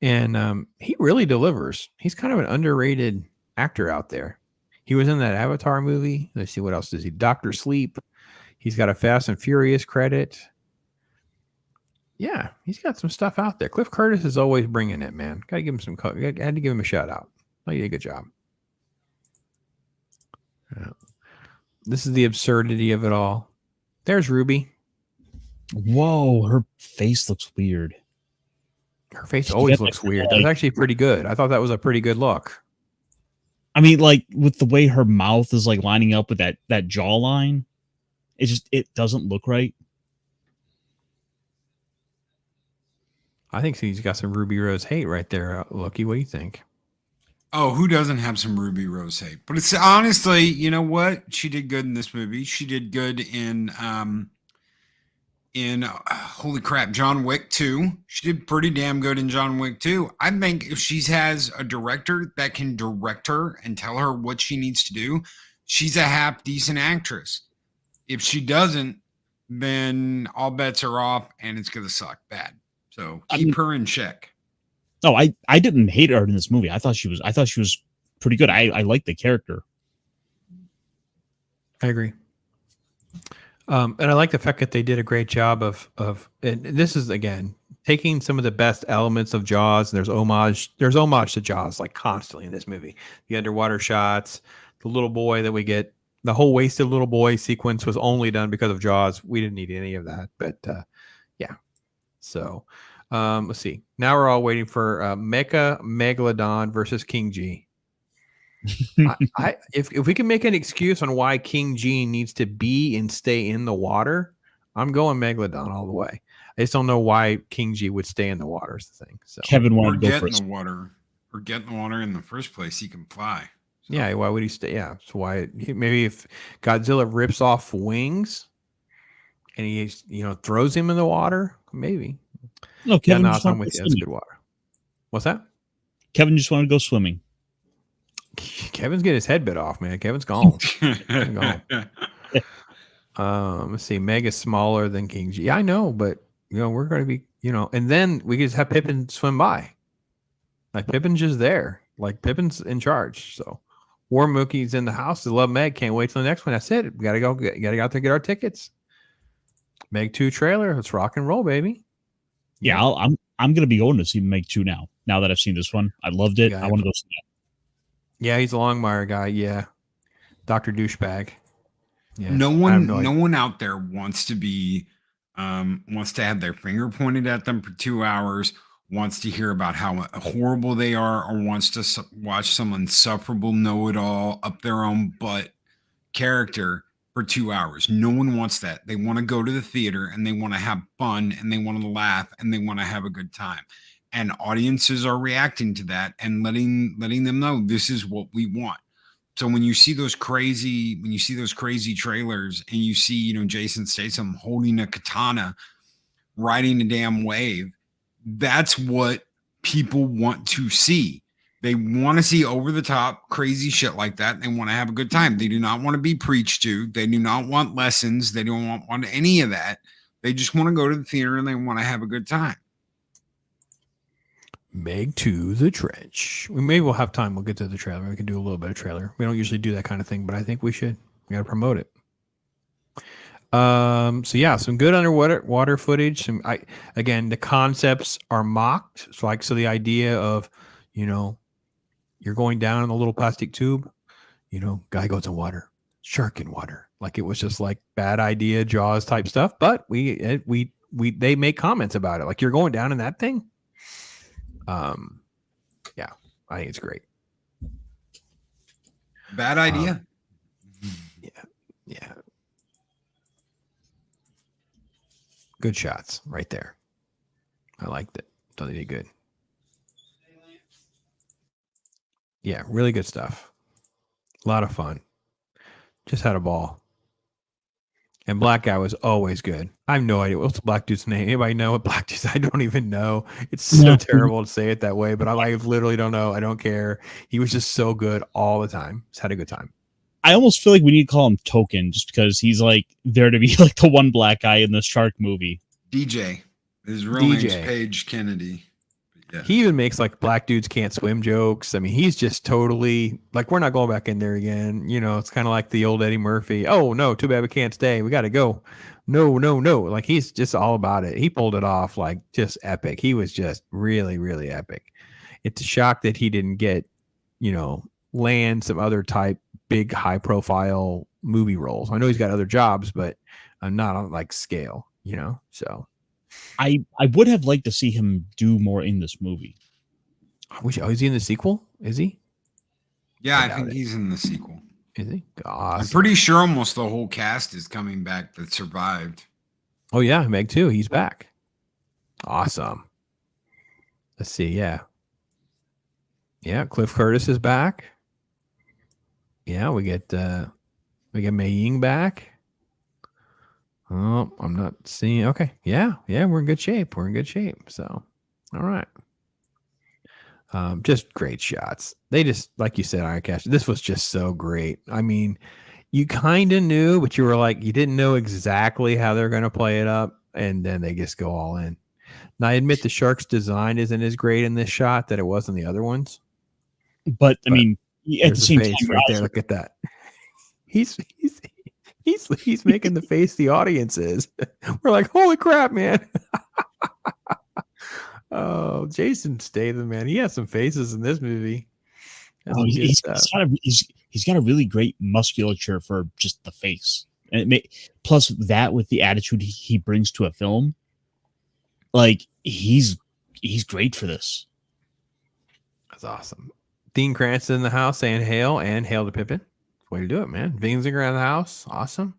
And he really delivers. He's kind of an underrated actor out there. He was in that Avatar movie. Let's see, what else does he? Dr. Sleep. He's got a Fast and Furious credit. Yeah, he's got some stuff out there. Cliff Curtis is always bringing it, man. Got to give him I had to give him a shout out. Oh, you did a good job. Yeah. This is the absurdity of it all. There's Ruby. Whoa, her face looks weird. Her face always looks weird. That's actually pretty good. I thought that was a pretty good look. I mean, like with the way her mouth is like lining up with that jawline, it doesn't look right. I think he's got some Ruby Rose hate right there, Loki. What do you think? Oh, who doesn't have some Ruby Rose hate? But it's honestly, you know what? She did good in this movie. She did good in holy crap, John Wick 2. She did pretty damn good in John Wick 2. I think if she has a director that can direct her and tell her what she needs to do, she's a half decent actress. If she doesn't, then all bets are off and it's going to suck bad. So keep her in check. No, I didn't hate her in this movie. I thought she was pretty good. I like the character. I agree. And I like the fact that they did a great job of and this is again taking some of the best elements of Jaws. And there's homage to Jaws like constantly in this movie. The underwater shots, the little boy that we get, the whole wasted little boy sequence was only done because of Jaws. We didn't need any of that, but yeah, So let's see. Now we're all waiting for Megalodon versus King G. If we can make an excuse on why King G needs to be and stay in the water, I'm going Megalodon all the way. I just don't know why King G would stay in the water is the thing. So Kevin Or wanted to go get in first. the water. Or get in the water in the first place. He can fly. So. yeah, why would he stay? Yeah, so why? Maybe if Godzilla rips off wings and he throws him in the water, maybe. No, Yeah, Kevin no, just I'm wanted with to you. go That's swimming. good water. What's that? Kevin just wanted to go swimming. Kevin's getting his head bit off, man. Kevin's gone. Let's see. Meg is smaller than King G. Yeah, I know, but we're going to be, and then we just have Pippin swim by. Like Pippin's just there. Like Pippin's in charge. So War Mookie's in the house. They love Meg. Can't wait till the next one. That's it. We got to go. Got to go out there and get our tickets. Meg 2 trailer. Let's rock and roll, baby. Yeah, I'm gonna be going to see Meg 2 now. Now that I've seen this one, I loved it. Yeah, I want to go see that. Yeah, he's a Longmire guy. Yeah, Dr. Douchebag. Yeah, No I have one, no no idea. one out there wants to have their finger pointed at them for 2 hours, wants to hear about how horrible they are, or wants to watch some insufferable know-it-all up their own butt character for 2 hours. No one wants that. They want to go to the theater and they want to have fun and they want to laugh and they want to have a good time. And audiences are reacting to that and letting them know this is what we want. So when you see those crazy trailers and you see, Jason Statham holding a katana, riding a damn wave, that's what people want to see. They want to see over the top crazy shit like that. They want to have a good time. They do not want to be preached to. They do not want lessons. They don't want any of that. They just want to go to the theater and they want to have a good time. Meg to the trench. Maybe we'll have time. We'll get to the trailer. We can do a little bit of trailer. We don't usually do that kind of thing, but I think we should. We got to promote it. So yeah, some good underwater footage. Again, the concepts are mocked. So the idea of, you're going down in a little plastic tube, guy goes in water, shark in water. Like it was just like bad idea, Jaws type stuff. But they make comments about it. Like you're going down in that thing. Yeah, I think it's great. Bad idea. Yeah. Good shots right there. I liked it. Thought they did good. Yeah, really good stuff. A lot of fun. Just had a ball. And Black Guy was always good. I have no idea. What's the black dude's name? Anybody know what black dude's? I don't even know. It's so terrible to say it that way, but I literally don't know. I don't care. He was just so good all the time. Just had a good time. I almost feel like we need to call him Token just because he's like there to be like the one black guy in the shark movie. DJ. His real name's Paige Kennedy. Yeah. He even makes like black dudes can't swim jokes. I mean, he's just totally like, we're not going back in there again. It's kind of like the old Eddie Murphy. Oh no, too bad we can't stay. We got to go. No. Like he's just all about it. He pulled it off like just epic. He was just really, really epic. It's a shock that he didn't get, land some other type big high profile movie roles. I know he's got other jobs, but I'm not on like scale, so. I would have liked to see him do more in this movie. Is he in the sequel? Is he? Yeah, I think he's in the sequel. Is he? Awesome. I'm pretty sure almost the whole cast is coming back that survived. Oh yeah, Meg 2. He's back. Awesome. Let's see. Yeah. Cliff Curtis is back. Yeah, we get Mei Ying back. Oh, I'm not seeing. Okay. Yeah. We're in good shape. So, all right. Just great shots. They just, like you said, Ironcaster, this was just so great. I mean, you kind of knew, but you were like, you didn't know exactly how they're going to play it up. And then they just go all in. Now, I admit the shark's design isn't as great in this shot that it was in the other ones. But I mean, at the same time, right there, look at that. He's making the face the audience is. We're like, holy crap, man. Oh, Jason Statham, man. He has some faces in this movie. He's got a really great musculature for just the face. And plus that with the attitude he brings to a film. like he's great for this. That's awesome. Dean Cranston in the house saying hail and hail to Pippin. Way to do it, man. Vinzinger in the house. Awesome.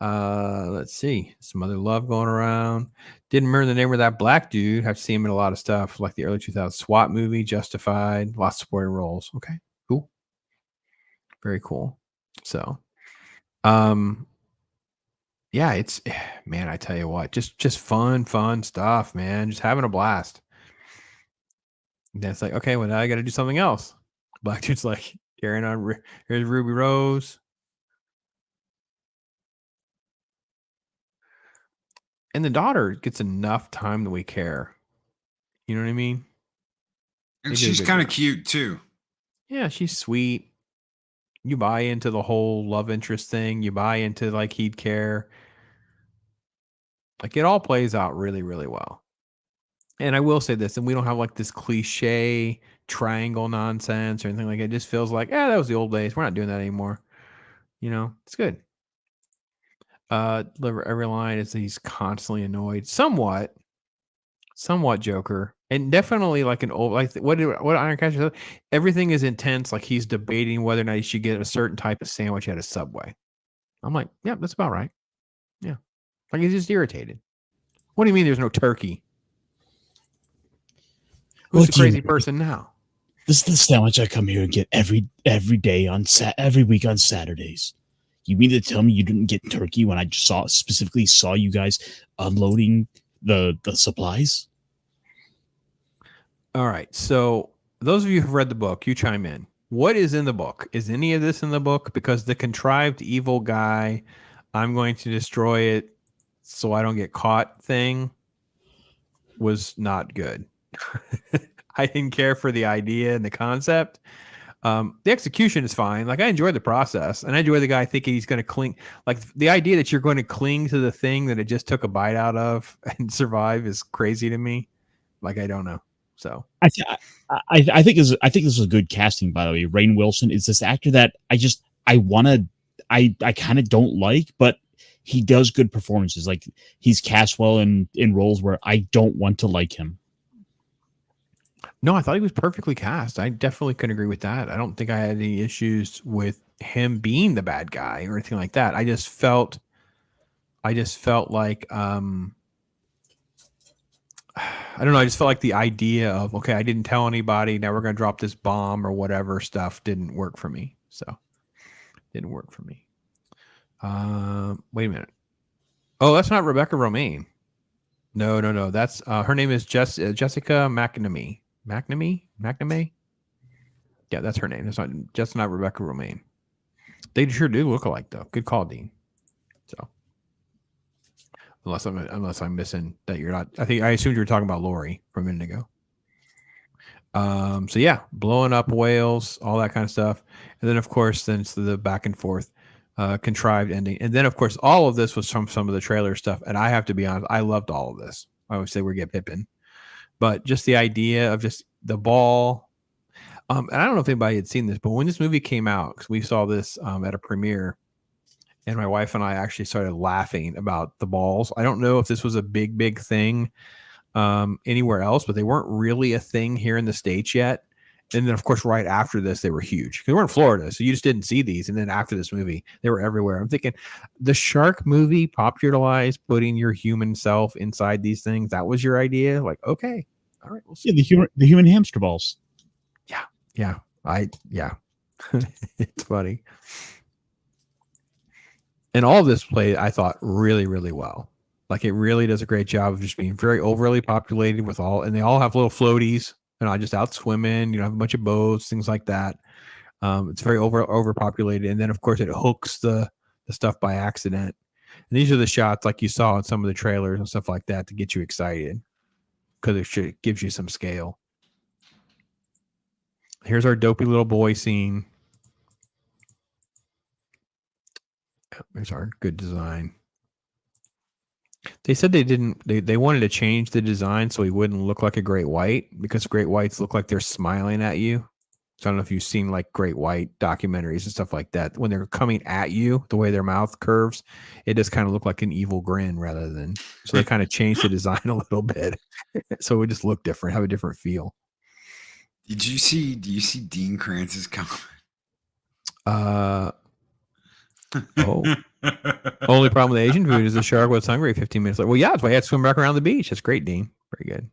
Let's see. Some other love going around. Didn't remember the name of that black dude. Have seen him in a lot of stuff like the early 2000s SWAT movie, Justified, lots of supporting roles. Okay, cool. Very cool. So, yeah, it's, man, I tell you what, just fun stuff, man. Just having a blast. And then it's like, okay, well, now I got to do something else. Black dude's like carrying on. Here's Ruby Rose. And the daughter gets enough time that we care. You know what I mean? And she's kind of cute too. Yeah, she's sweet. You buy into the whole love interest thing. You buy into like he'd care. Like it all plays out really, really well. And I will say this, and we don't have like this cliche triangle nonsense or anything like it. It just feels like, that was the old days. We're not doing that anymore. You know, it's good. Deliver every line is he's constantly annoyed. Somewhat Joker. And definitely like an old, like what Ironcaster said, everything is intense. Like he's debating whether or not he should get a certain type of sandwich at a Subway. I'm like, yeah, that's about right. Yeah. Like he's just irritated. What do you mean there's no turkey? Who's the crazy person now? This is the sandwich I come here and get every day every week on Saturdays. You mean to tell me you didn't get turkey when I just specifically saw you guys unloading the supplies? All right. So those of you who've read the book, you chime in. What is in the book? Is any of this in the book? Because the contrived evil guy, I'm going to destroy it so I don't get caught thing was not good. I didn't care for the idea and the concept. The execution is fine. Like I enjoy the process, and I enjoy the guy thinking he's going to cling. Like the idea that you're going to cling to the thing that it just took a bite out of and survive is crazy to me. Like I don't know. So I think this is good casting, by the way. Rainn Wilson is this actor that I kind of don't like, but he does good performances. Like he's cast well in roles where I don't want to like him. No, I thought he was perfectly cast. I definitely can agree with that. I don't think I had any issues with him being the bad guy or anything like that. I just felt like I don't know. I just felt like the idea of, okay, I didn't tell anybody. Now we're going to drop this bomb or whatever stuff didn't work for me. So didn't work for me. Wait a minute. Oh, that's not Rebecca Romaine. No. That's her name is Jessica McNamee. McNamee? Yeah, that's her name. It's not Rebecca Romaine. They sure do look alike though. Good call, Dean. So unless I'm missing that you're not. I assumed you were talking about Lori from a minute ago. So yeah, blowing up whales, all that kind of stuff. And then of course, then it's the back and forth, contrived ending. And then of course, all of this was from some of the trailer stuff. And I have to be honest, I loved all of this. I would say we get Pippin, but just the idea of just the ball. And I don't know if anybody had seen this, but when this movie came out, because we saw this at a premiere, and my wife and I actually started laughing about the balls. I don't know if this was a big thing anywhere else, but they weren't really a thing here in the States yet. And then, of course, right after this, they were huge. Because we're in Florida, so you just didn't see these. And then after this movie, they were everywhere. I'm thinking the shark movie popularized putting your human self inside these things. That was your idea? Like, okay. All right. We'll see. Yeah, the human hamster balls. Yeah. It's funny. And all of this played, I thought, really, really well. Like it really does a great job of just being very overly populated with and they all have little floaties and I just out swimming, have a bunch of boats, things like that. It's very overpopulated. And then of course it hooks the stuff by accident. And these are the shots like you saw in some of the trailers and stuff like that to get you excited because it gives you some scale. Here's our dopey little boy scene. There's our good design. They said they wanted to change the design so he wouldn't look like a great white because great whites look like they're smiling at you. So I don't know if you've seen like great white documentaries and stuff like that. When they're coming at you, the way their mouth curves, it does kind of look like an evil grin rather than. So they kind of changed the design a little bit, so it would just look different, have a different feel. Do you see Dean Kranz's comment? Only problem with Asian food is the shark was hungry 15 minutes later. Well, yeah, that's why I had to swim back around the beach. That's great, Dean. Very good.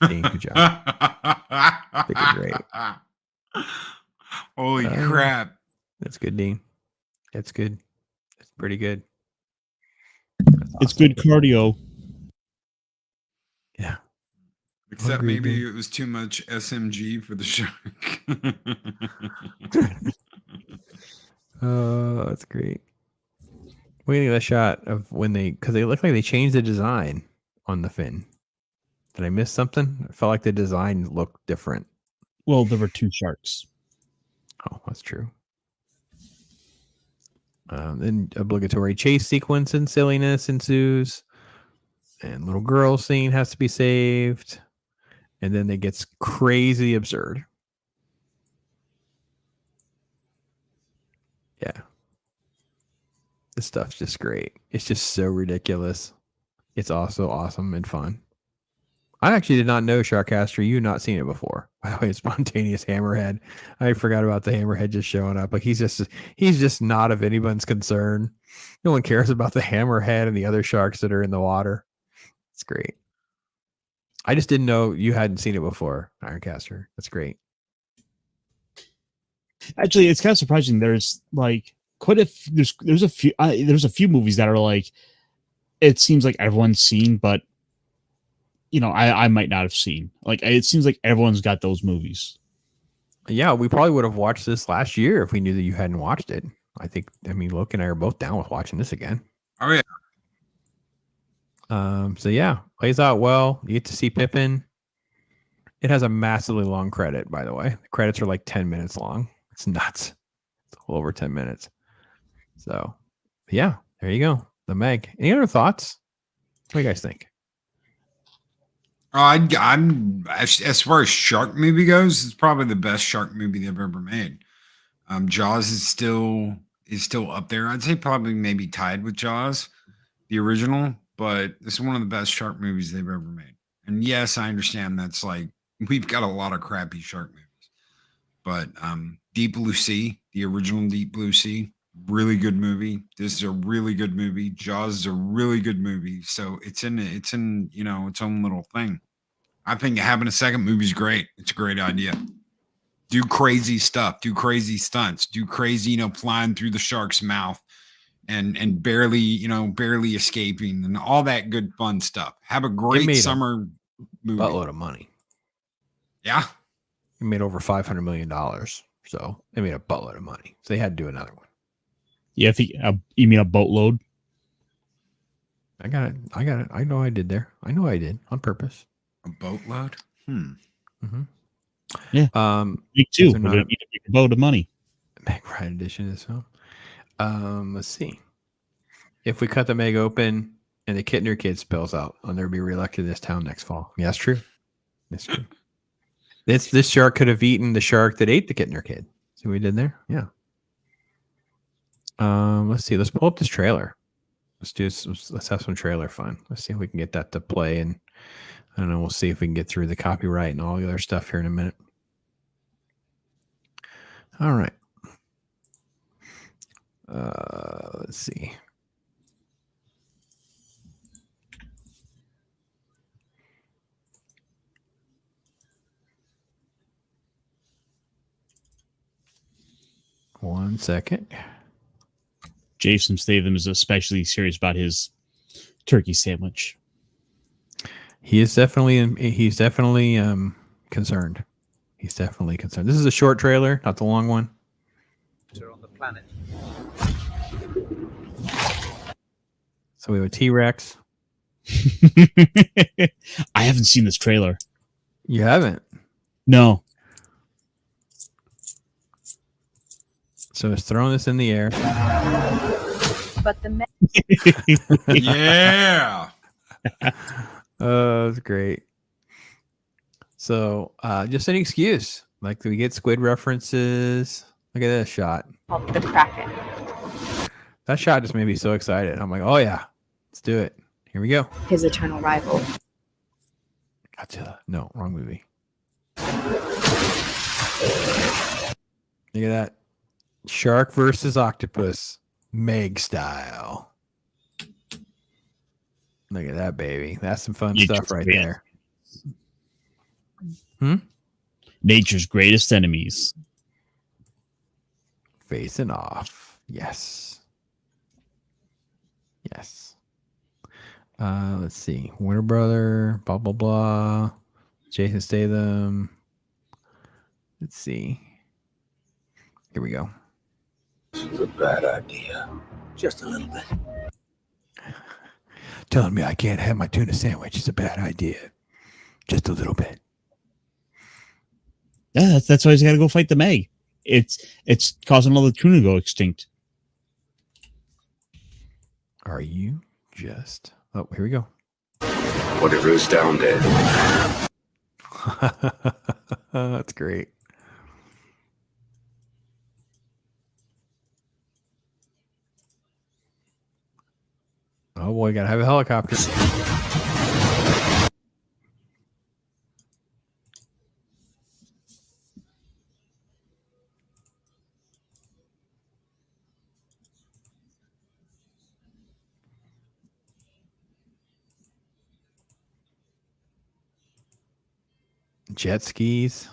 Dean, good job. I think you're great. Holy crap. That's good, Dean. That's good. That's pretty good. It's good cardio. Yeah. Except Hungry, maybe Dean. it was too much SMG for the shark. Oh, that's great. We need a shot of when because they look like they changed the design on the fin. Did I miss something? I felt like the design looked different. Well, there were 2 sharks. Oh, that's true. Then obligatory chase sequence and silliness ensues. And little girl scene has to be saved. And then it gets crazy absurd. Yeah. This stuff's just great. It's just so ridiculous. It's also awesome and fun. I actually did not know Sharkcaster. You not seen it before. By the way, spontaneous hammerhead. I forgot about the hammerhead just showing up. Like he's just not of anyone's concern. No one cares about the hammerhead and the other sharks that are in the water. It's great. I just didn't know you hadn't seen it before, Ironcaster. That's great. Actually, it's kind of surprising. There's like there's a few movies that are like it seems like everyone's seen, but I might not have seen. Like it seems like everyone's got those movies. Yeah, we probably would have watched this last year if we knew that you hadn't watched it. I mean, Loki and I are both down with watching this again. Oh yeah. So yeah, plays out well. You get to see Pippin. It has a massively long credit, by the way. The credits are like 10 minutes long. It's nuts. It's a little over 10 minutes. So yeah, there you go. The Meg. Any other thoughts? What do you guys think? I'm as far as shark movie goes, it's probably the best shark movie they've ever made. Jaws is still up there. I'd say probably maybe tied with Jaws, the original, but this is one of the best shark movies they've ever made. And yes, I understand that's like we've got a lot of crappy shark movies, but Deep Blue Sea, the original Deep Blue Sea, really good movie. This is a really good movie. Jaws is a really good movie. So it's in its own little thing. I think having a second movie is great. It's a great idea. Do crazy stuff. Do crazy stunts. Do crazy, flying through the shark's mouth and barely escaping and all that good fun stuff. Have a great summer movie. Buttload of money. Yeah. It made over $500 million. So they made a buttload of money. So they had to do another one. Yeah, you mean a boatload? I got it. I know I did there. I know I did on purpose. A boatload? Mm-hmm. Yeah. Me too. We're gonna need a boat of money. Meg Ride edition is so. Let's see. If we cut the Meg open and the Kittner kid spills out, I'll never be reelected in this town next fall. Yeah, that's true. That's true. This shark could have eaten the shark that ate the Kittner kid. See what we did there? Yeah. Let's see. Let's pull up this trailer. Let's have some trailer fun. Let's see if we can get that to play, and I don't know. We'll see if we can get through the copyright and all the other stuff here in a minute. All right. Let's see. One second. Jason Statham is especially serious about his turkey sandwich. He's definitely concerned. He's definitely concerned. This is a short trailer, not the long one. On the planet. So we have a T-Rex. I haven't seen this trailer. You haven't? No. So it's throwing this in the air. But the Yeah. Oh, that's great. So just an excuse. Like we get squid references. Look at this shot. Called the Kraken. That shot just made me so excited. I'm like, oh yeah, let's do it. Here we go. His eternal rival. Godzilla. No, wrong movie. Look at that. Shark versus octopus. Meg style. Look at that, baby. That's some fun stuff right there. Nature's greatest enemies. Facing off. Yes. Yes. Let's see. Warner Brother, blah, blah, blah. Jason Statham. Let's see. Here we go. This is a bad idea. Just a little bit. Telling me I can't have my tuna sandwich is a bad idea. Just a little bit. Yeah, that's why he's got to go fight the Meg. It's causing all the tuna to go extinct. Are you just... Oh, here we go. Whatever's down there. That's great. Oh boy, gotta have a helicopter. Jet skis.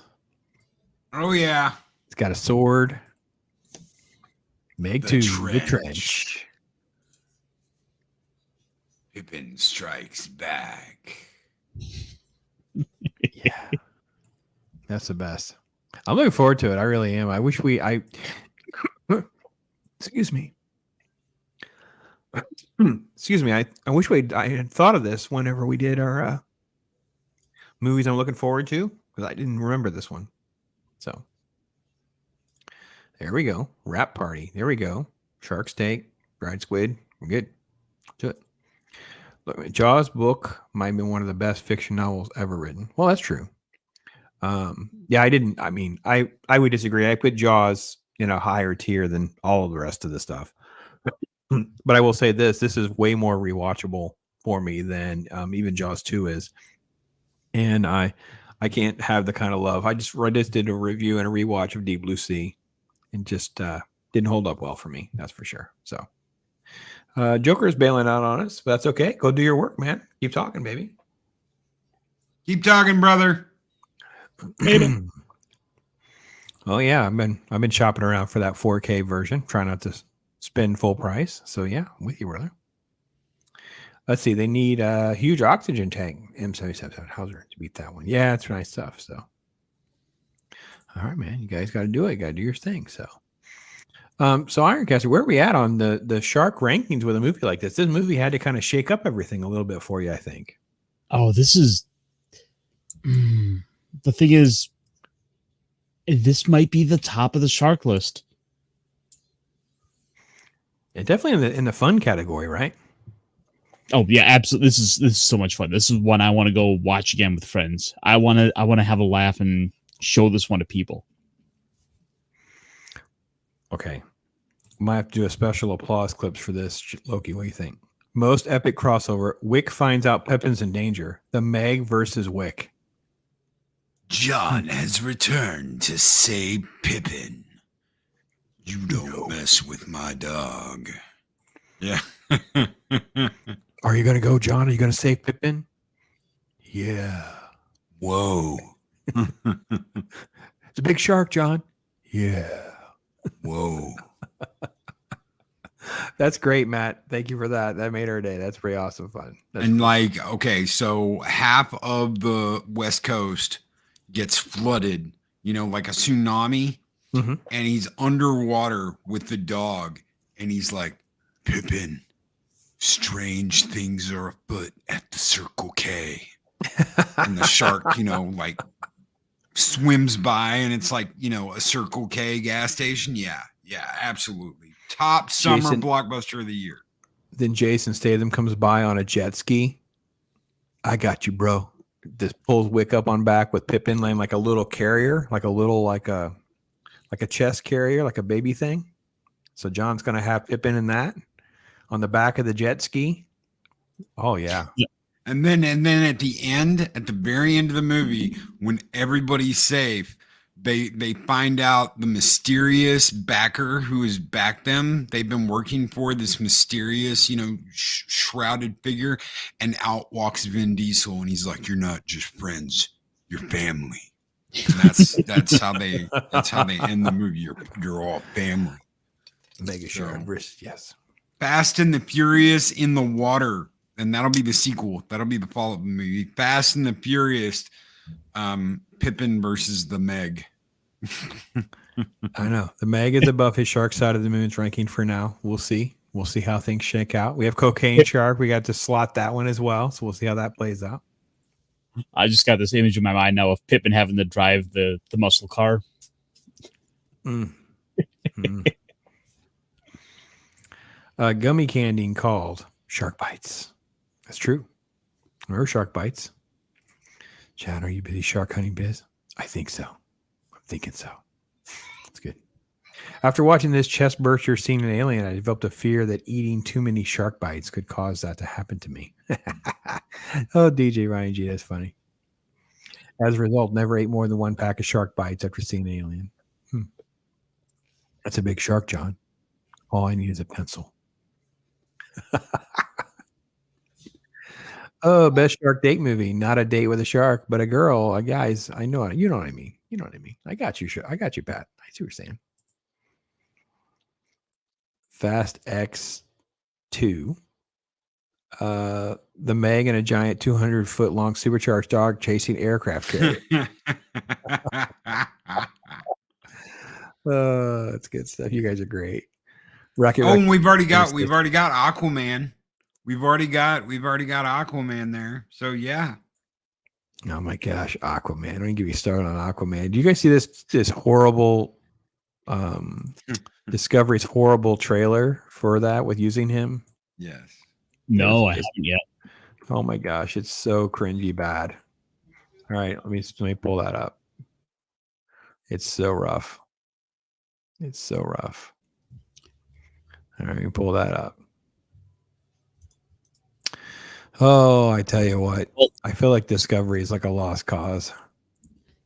Oh yeah. It's got a sword. Meg 2, the trench. trench. Pippin strikes back. Yeah. That's the best. I'm looking forward to it. I really am. I wish excuse me. Excuse me. I wish I had thought of this whenever we did our movies I'm looking forward to, because I didn't remember this one. So there we go. Wrap party. There we go. Shark's Take, Dried Squid. We're good. Do it. Look, Jaws book might be one of the best fiction novels ever written. Well, that's true. Yeah, I would disagree. I put Jaws in a higher tier than all of the rest of the stuff. But I will say this is way more rewatchable for me than even Jaws 2 is. And I can't have the kind of love. I just did a review and a rewatch of Deep Blue Sea, and just didn't hold up well for me. That's for sure. So Joker is bailing out on us, but that's okay. Go do your work, man. Keep talking, baby. Keep talking, brother. Oh yeah, I've been shopping around for that 4K version. Try not to spend full price. So yeah, I'm with you, brother. Let's see. They need a huge oxygen tank. M77 Hauser to beat that one. Yeah, it's nice stuff. So, all right, man. You guys got to do it. Got to do your thing. So, Ironcaster, where are we at on the shark rankings with a movie like this? This movie had to kind of shake up everything a little bit for you, I think. Oh, this is the thing is, this might be the top of the shark list. Yeah, definitely in the fun category, right? Oh yeah, absolutely. This is so much fun. This is one I want to go watch again with friends. I want to have a laugh and show this one to people. Okay. Might have to do a special applause clips for this, Loki. What do you think? Most epic crossover. Wick finds out Pippin's in danger. The Meg versus Wick. John has returned to save Pippin. You don't mess with my dog. Yeah. Are you going to go, John? Are you going to save Pippin? Yeah. Whoa. It's a big shark, John. Yeah. Whoa. That's great, Matt. Thank you for that. That made our day. That's pretty awesome fun. And like, okay, so half of the West Coast gets flooded, like a tsunami, and he's underwater with the dog, and he's like, Pippin, strange things are afoot at the Circle K. And the shark, like swims by, and it's like, a Circle K gas station. Yeah, absolutely. Top summer blockbuster of the year. Then Jason Statham comes by on a jet ski. I got you, bro. This pulls Wick up on back with Pippin laying like a little carrier, like a chest carrier, like a baby thing. So John's gonna have Pippin in that on the back of the jet ski. Oh yeah. And then at the very end of the movie, when everybody's safe, they find out the mysterious backer who has backed them. They've been working for this mysterious, shrouded figure, and out walks Vin Diesel, and he's like, "You're not just friends, you're family." And that's how they end the movie. You're all family. Mega sure. Yes. Fast and the Furious in the water. And that'll be the sequel. That'll be the follow-up movie. Fast and the Furious, Pippin versus the Meg. I know. The Meg is above his Shark Side of the Moon's ranking for now. We'll see. We'll see how things shake out. We have Cocaine Shark. We got to slot that one as well. So we'll see how that plays out. I just got this image in my mind now of Pippin having to drive the muscle car. Gummy candy called Shark Bites. That's true. Remember Shark Bites? Chad, are you busy shark hunting biz? I think so. I'm thinking so. That's good. After watching this chest burster scene in Alien, I developed a fear that eating too many shark bites could cause that to happen to me. Oh, DJ Ryan G, that's funny. As a result, never ate more than one pack of shark bites after seeing Alien. That's a big shark, John. All I need is a pencil. Oh, best shark date movie. Not a date with a shark, but a girl. Guys, I know. You know what I mean. You know what I mean. I got you, Pat. I see what you're saying. Fast X2. The Meg and a giant 200-foot long supercharged dog chasing aircraft carrier. That's good stuff. You guys are great. And we've already got Aquaman. We've already got Aquaman there. So yeah. Oh my gosh, Aquaman. Let me give you a start on Aquaman. Do you guys see this horrible Discovery's horrible trailer for that with using him? Yes. No, I haven't yet. Oh my gosh, it's so cringy bad. All right, let me pull that up. It's so rough. It's so rough. All right, let me pull that up. Oh, I tell you what, I feel like Discovery is like a lost cause.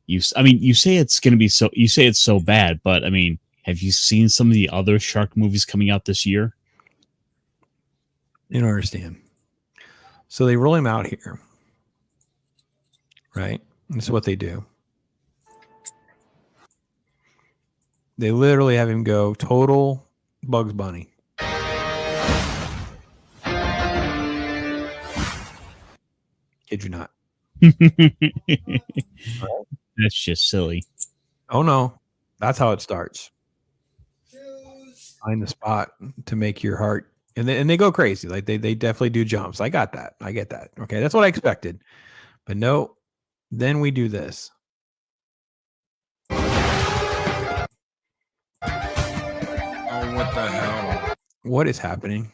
You say it's going to be so. You say it's so bad, but I mean, have you seen some of the other shark movies coming out this year? You don't understand. So they roll him out here, right? This is what they do. They literally have him go total Bugs Bunny. Kid you not. That's just silly. Oh no, that's how it starts. Find the spot to make your heart, and they go crazy. Like they definitely do jumps. I got that. I get that. Okay, that's what I expected. But no, then we do this. Oh, what the hell? What is happening?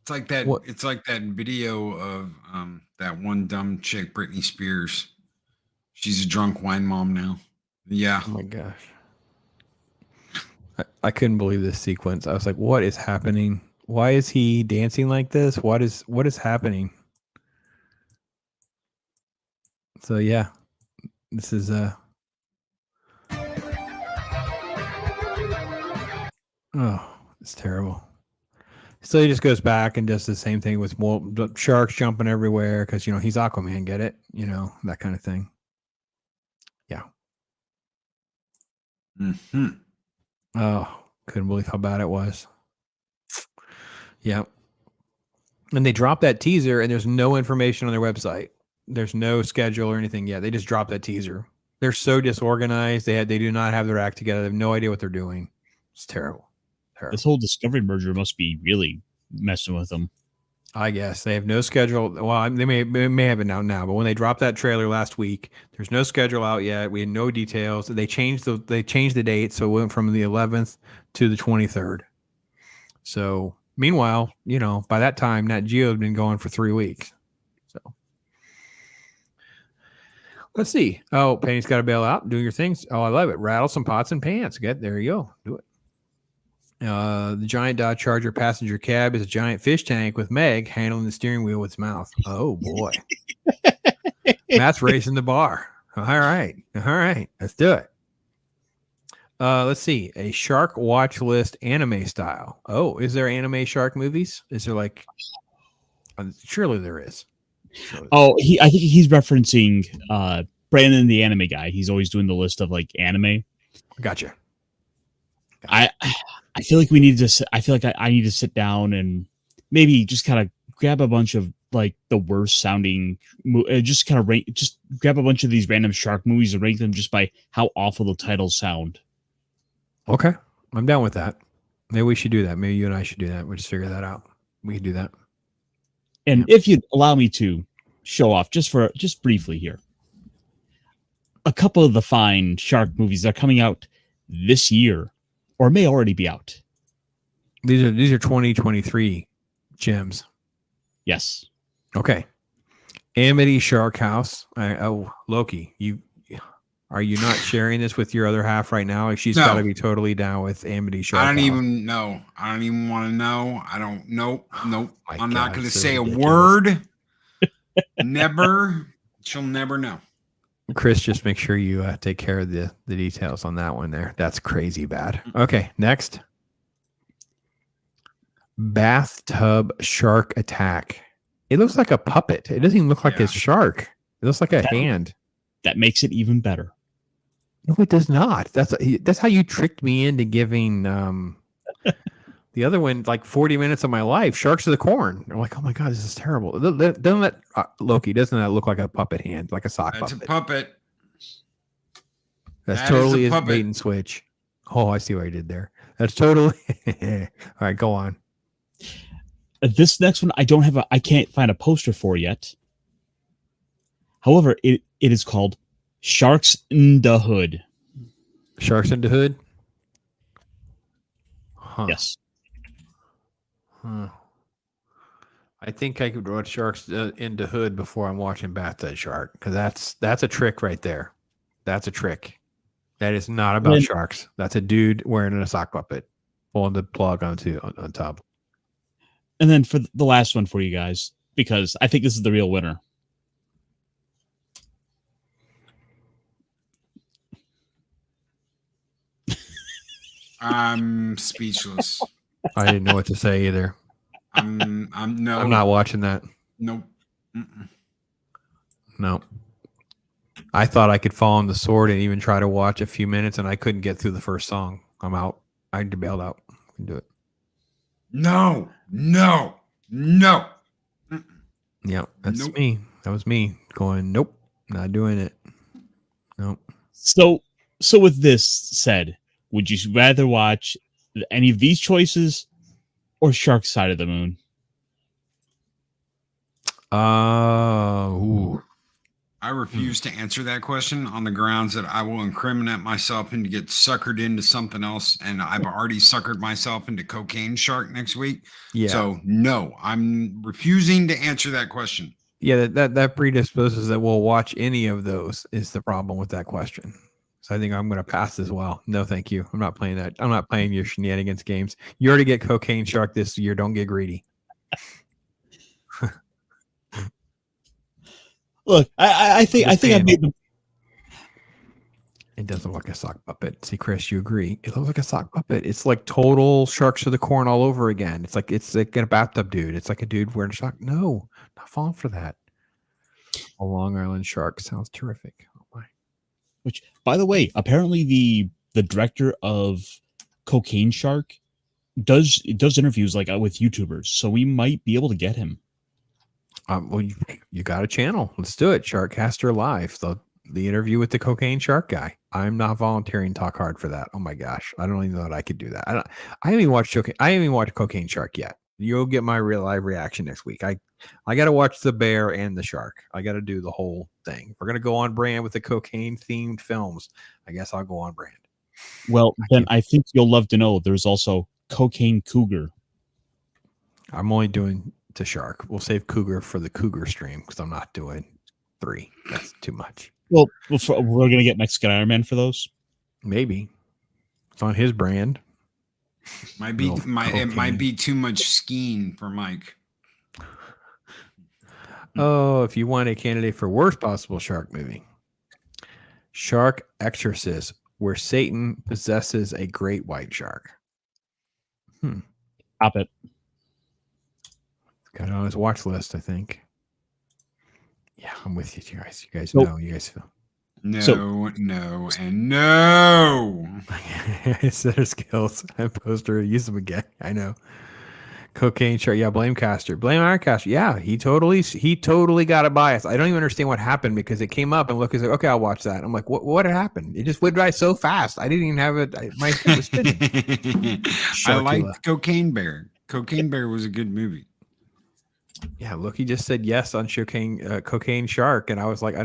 It's like that. What? It's like that video of that one dumb chick, Britney Spears. She's a drunk wine mom now. Yeah. Oh my gosh. I couldn't believe this sequence. I was like, what is happening? Why is he dancing like this? What is happening? So yeah, this is oh, it's terrible. So he just goes back and does the same thing with more sharks jumping everywhere because he's Aquaman, get it? That kind of thing. Yeah. Mm-hmm. Oh, couldn't believe how bad it was. Yeah. And they dropped that teaser and there's no information on their website. There's no schedule or anything yet. They just dropped that teaser. They're so disorganized. They do not have their act together. They have no idea what they're doing. It's terrible. This whole Discovery merger must be really messing with them. I guess they have no schedule. Well, they may have it now, but when they dropped that trailer last week, there's no schedule out yet. We had no details. They changed the date, so it went from the 11th to the 23rd. So Meanwhile, by that time, Nat Geo had been going for 3 weeks. So let's see. Oh, Penny's got to bail out. Do your things. Oh, I love it. Rattle some pots and pans. There you go. Do it. The giant Dodge Charger passenger cab is a giant fish tank with MEG handling the steering wheel with its mouth. Oh, boy. Matt's raising the bar. All right. Let's do it. Let's see. A shark watch list anime style. Oh, is there anime shark movies? Is there surely there is. Oh, I think he's referencing Brandon, the anime guy. He's always doing the list of anime. Gotcha. I feel like we need to. I feel like I need to sit down and maybe just kind of grab a bunch of the worst sounding, just kind of just grab a bunch of these random shark movies and rank them just by how awful the titles sound. Okay, I'm down with that. Maybe we should do that. Maybe you and I should do that. We'll just figure that out. We can do that. And if you'd allow me to show off just briefly here, a couple of the fine shark movies that are coming out this year or may already be out. These are 2023 gems. Yes. Okay. Amity Shark House. Loki, are you not sharing this with your other half right now? She's got to be totally down with Amity Shark House. I don't even know. I don't even want to know. I don't know. Nope. I'm not going to say ridiculous. A word. Never. She'll never know. Chris, just make sure you take care of the details on that one there. That's crazy bad. Okay, next. Bathtub shark attack. It looks like a puppet. It doesn't even look like a shark. It looks like a hand. That makes it even better. No, it does not. That's how you tricked me into giving the other one 40 minutes of my life. Sharks of the Corn. I'm like, oh my god, this is terrible. Doesn't that Loki? Doesn't that look like a puppet hand, like a sock That's puppet? a puppet. That's totally his bait and switch. Oh, I see what I did there. That's totally. All right, go on. This next one, I can't find a poster for yet. However, it is called Sharks in the Hood. Sharks in the Hood? Huh. Yes. Huh. I think I could watch Sharks in the Hood before I'm watching Bathtub Shark, because that's a trick right there. That's a trick. That is not about sharks. That's a dude wearing a sock puppet, pulling the plug on top. And then for the last one for you guys, because I think this is the real winner. I'm speechless. I didn't know what to say either. I'm not watching that. Nope. No. I thought I could fall on the sword and even try to watch a few minutes, and I couldn't get through the first song. I'm out. I bailed out. Couldn't do it. No. Yeah, that's me. That was me going, nope, not doing it. Nope. So with this said, would you rather watch any of these choices or Shark Side of the Moon? I refuse to answer that question on the grounds that I will incriminate myself and get suckered into something else, and I've already suckered myself into Cocaine Shark next week. Yeah. So no, I'm refusing to answer that question. Yeah, that predisposes that we'll watch any of those is the problem with that question. So I think I'm going to pass as well. No, thank you. I'm not playing that. I'm not playing your shenanigans games. You already get Cocaine Shark this year. Don't get greedy. Look, I think I've made them. It doesn't look like a sock puppet. See, Chris, you agree? It looks like a sock puppet. It's like total Sharks of the Corn all over again. It's like a bathtub dude. It's like a dude wearing a sock. No, not falling for that. A Long Island Shark sounds terrific. Oh my. Which, by the way, apparently the director of Cocaine Shark does interviews with YouTubers, so we might be able to get him. Well, you got a channel. Let's do it. Sharkcaster Live. The interview with the Cocaine Shark guy. I'm not volunteering Talk Hard for that. Oh my gosh. I don't even know that I could do that. I haven't even watched Cocaine Shark yet. You'll get my real live reaction next week. I got to watch the bear and the shark. I got to do the whole thing. If we're going to go on brand with the cocaine themed films, I guess I'll go on brand. Well, then I think you'll love to know there's also Cocaine Cougar. I'm only doing the shark. We'll save cougar for the cougar stream because I'm not doing 3. That's too much. Well, we're gonna get Mexican Iron Man for those. Maybe it's on his brand. It might be too much skiing for Mike. Oh, if you want a candidate for worst possible shark movie, Shark Exorcist, where Satan possesses a great white shark. Stop it. Got it on his watch list, I think. Yeah, I'm with you guys. You guys So- know. You guys feel. No, and no. Center skills. I poster. Use them again. I know. Cocaine shark. Yeah, blame Caster. Blame Ironcaster. Yeah, he totally got a bias. I don't even understand what happened because it came up and look, he's like, okay, I'll watch that. I'm like, what happened? It just went by so fast. I didn't even have it. My head was spinning. I liked Cocaine Bear. Cocaine Bear was a good movie. Yeah, look, he just said yes on cocaine shark, and I was like,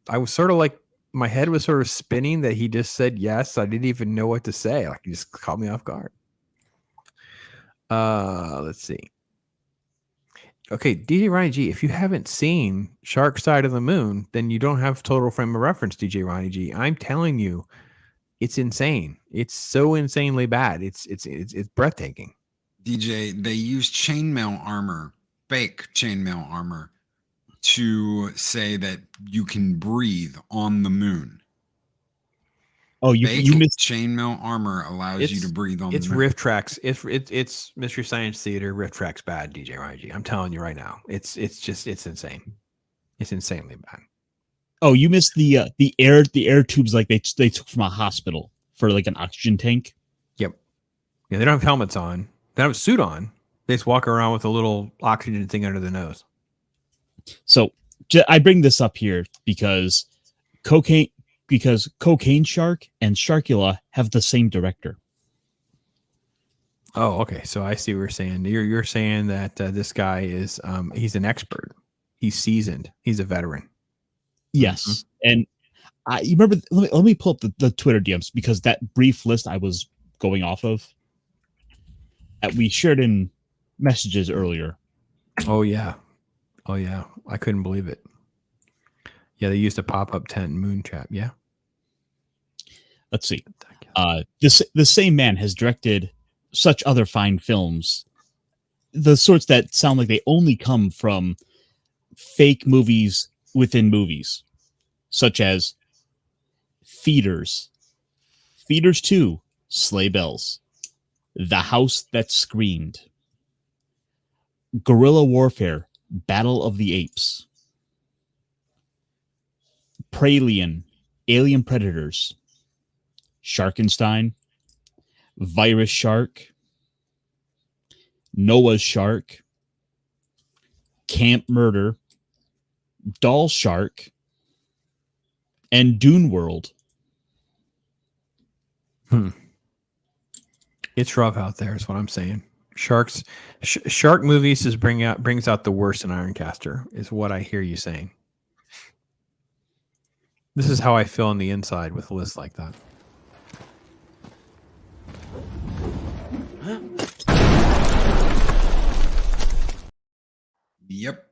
I was sort of like, my head was sort of spinning that he just said yes. I didn't even know what to say. Like, he just caught me off guard. Let's see. Okay, DJ Ronnie G, if you haven't seen Shark Side of the Moon, then you don't have total frame of reference, DJ Ronnie G. I'm telling you, it's insane. It's so insanely bad. It's breathtaking. DJ, they used chainmail armor, fake chainmail armor, to say that you can breathe on the moon. Oh, you missed chainmail armor allows you to breathe on the moon. It's riff tracks. It's Mystery Science Theater riff tracks bad, DJ Ronnie G. I'm telling you right now. It's insane. It's insanely bad. Oh, you missed the air tubes like they took from a hospital for like an oxygen tank. Yep. Yeah, they don't have helmets on. They don't have a suit on. They just walk around with a little oxygen thing under the nose. So I bring this up here because Cocaine Shark and Sharkula have the same director. Oh, okay. So I see what you're saying. You're saying that this guy is he's an expert. He's seasoned. He's a veteran. Yes, and you remember? Let me pull up the Twitter DMs because that brief list I was going off of that we shared in messages earlier. Oh yeah. I couldn't believe it. Yeah, they used a pop-up tent moon trap. Yeah. Let's see. The same man has directed such other fine films, the sorts that sound like they only come from fake movies within movies, such as Feeders, Feeders 2, Sleigh Bells, The House That Screamed, Guerrilla Warfare, Battle of the Apes, Praelian, Alien Predators, Sharkenstein, Virus Shark, Noah's Shark, Camp Murder, Doll Shark, and Dune World. It's rough out there, is what I'm saying. Shark movies brings out the worst in Ironcaster, is what I hear you saying. This is how I feel on the inside with a list like that. Yep.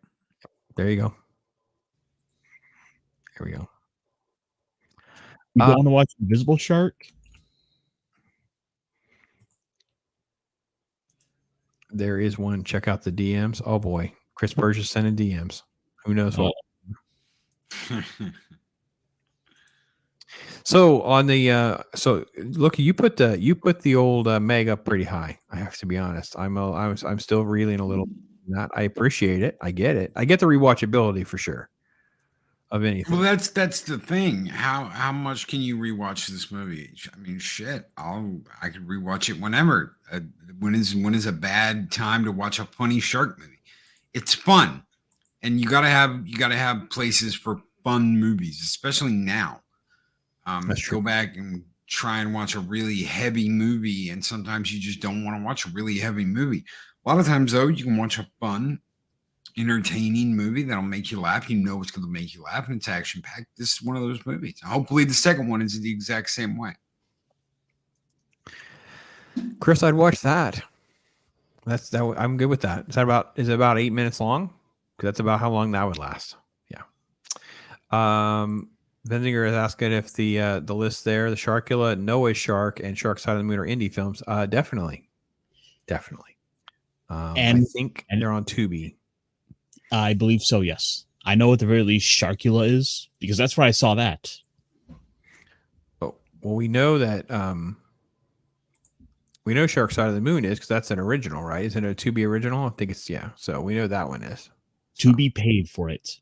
There you go. Here we go. You want to watch Invisible Shark? There is one. Check out the DMs. Oh boy, Chris Burgess sending DMs. Who knows what? So on the so look, you put the old Meg up pretty high. I have to be honest. I'm still reeling a little. Not. I appreciate it. I get it. I get the rewatchability for sure. Of anything. Well, that's the thing. How much can you rewatch this movie? I mean, shit. I could rewatch it whenever. When is a bad time to watch a funny shark movie? It's fun, and you gotta have places for fun movies, especially now. Go back and try and watch a really heavy movie, and sometimes you just don't want to watch a really heavy movie. A lot of times, though, you can watch a fun, entertaining movie that'll make you laugh. You know it's going to make you laugh, and it's action packed. This is one of those movies. Hopefully, the second one is the exact same way. Chris, I'd watch that. That's that. I'm good with that. Is it about 8 minutes long? Because that's about how long that would last. Yeah. Benzinger is asking if the list there, the Sharkula, Noah's Shark, and Shark Side of the Moon are indie films. Definitely. I think they're on Tubi. I believe so. Yes, I know at the very least Sharkula is, because that's where I saw that. Oh, well, we know that. We know Shark Side of the Moon is because that's an original, right? Isn't it a Tubi original? I think it's, yeah. So we know that one is. Tubi paid for it.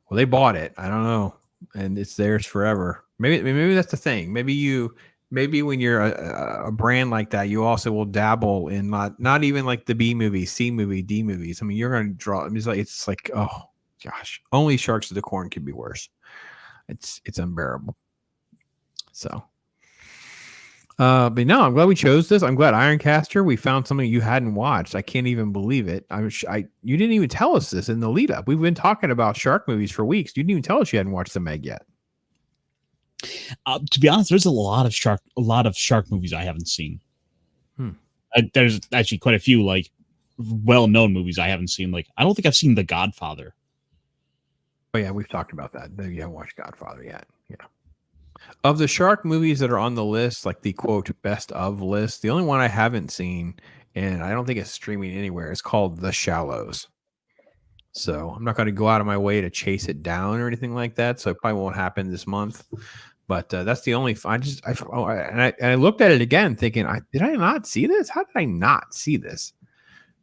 Well, they bought it. I don't know, and it's theirs forever. Maybe that's the thing. Maybe when you're a brand like that, you also will dabble in not even like the B movies, C movie, D movies. I mean, you're going to draw. It's like, oh gosh, only Sharks of the Corn could be worse. It's unbearable. So. But no, I'm glad we chose this. I'm glad Ironcaster. We found something you hadn't watched. I can't even believe it. You didn't even tell us this in the lead up. We've been talking about shark movies for weeks. You didn't even tell us you hadn't watched the Meg yet. To be honest, there's a lot of shark movies I haven't seen. There's actually quite a few like well-known movies I haven't seen. Like I don't think I've seen The Godfather. Oh yeah, we've talked about that. You haven't watched Godfather yet. Yeah. Of the shark movies that are on the list, like the quote best of list, the only one I haven't seen, and I don't think it's streaming anywhere, is called The Shallows. So I'm not going to go out of my way to chase it down or anything like that. So it probably won't happen this month. But that's the only. I looked at it again, thinking, did I not see this? How did I not see this?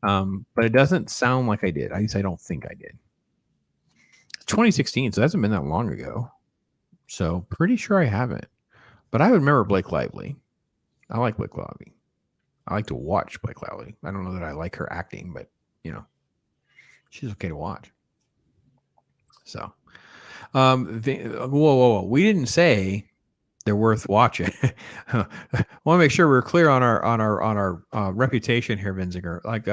But it doesn't sound like I did. At least I don't think I did. 2016, so it hasn't been that long ago. So pretty sure I haven't. But I remember Blake Lively. I like Blake Lively. I like to watch Blake Lively. I don't know that I like her acting, but she's okay to watch. So, whoa! We didn't say they're worth watching. I want to make sure we're clear on our reputation here, Vinziger. Like,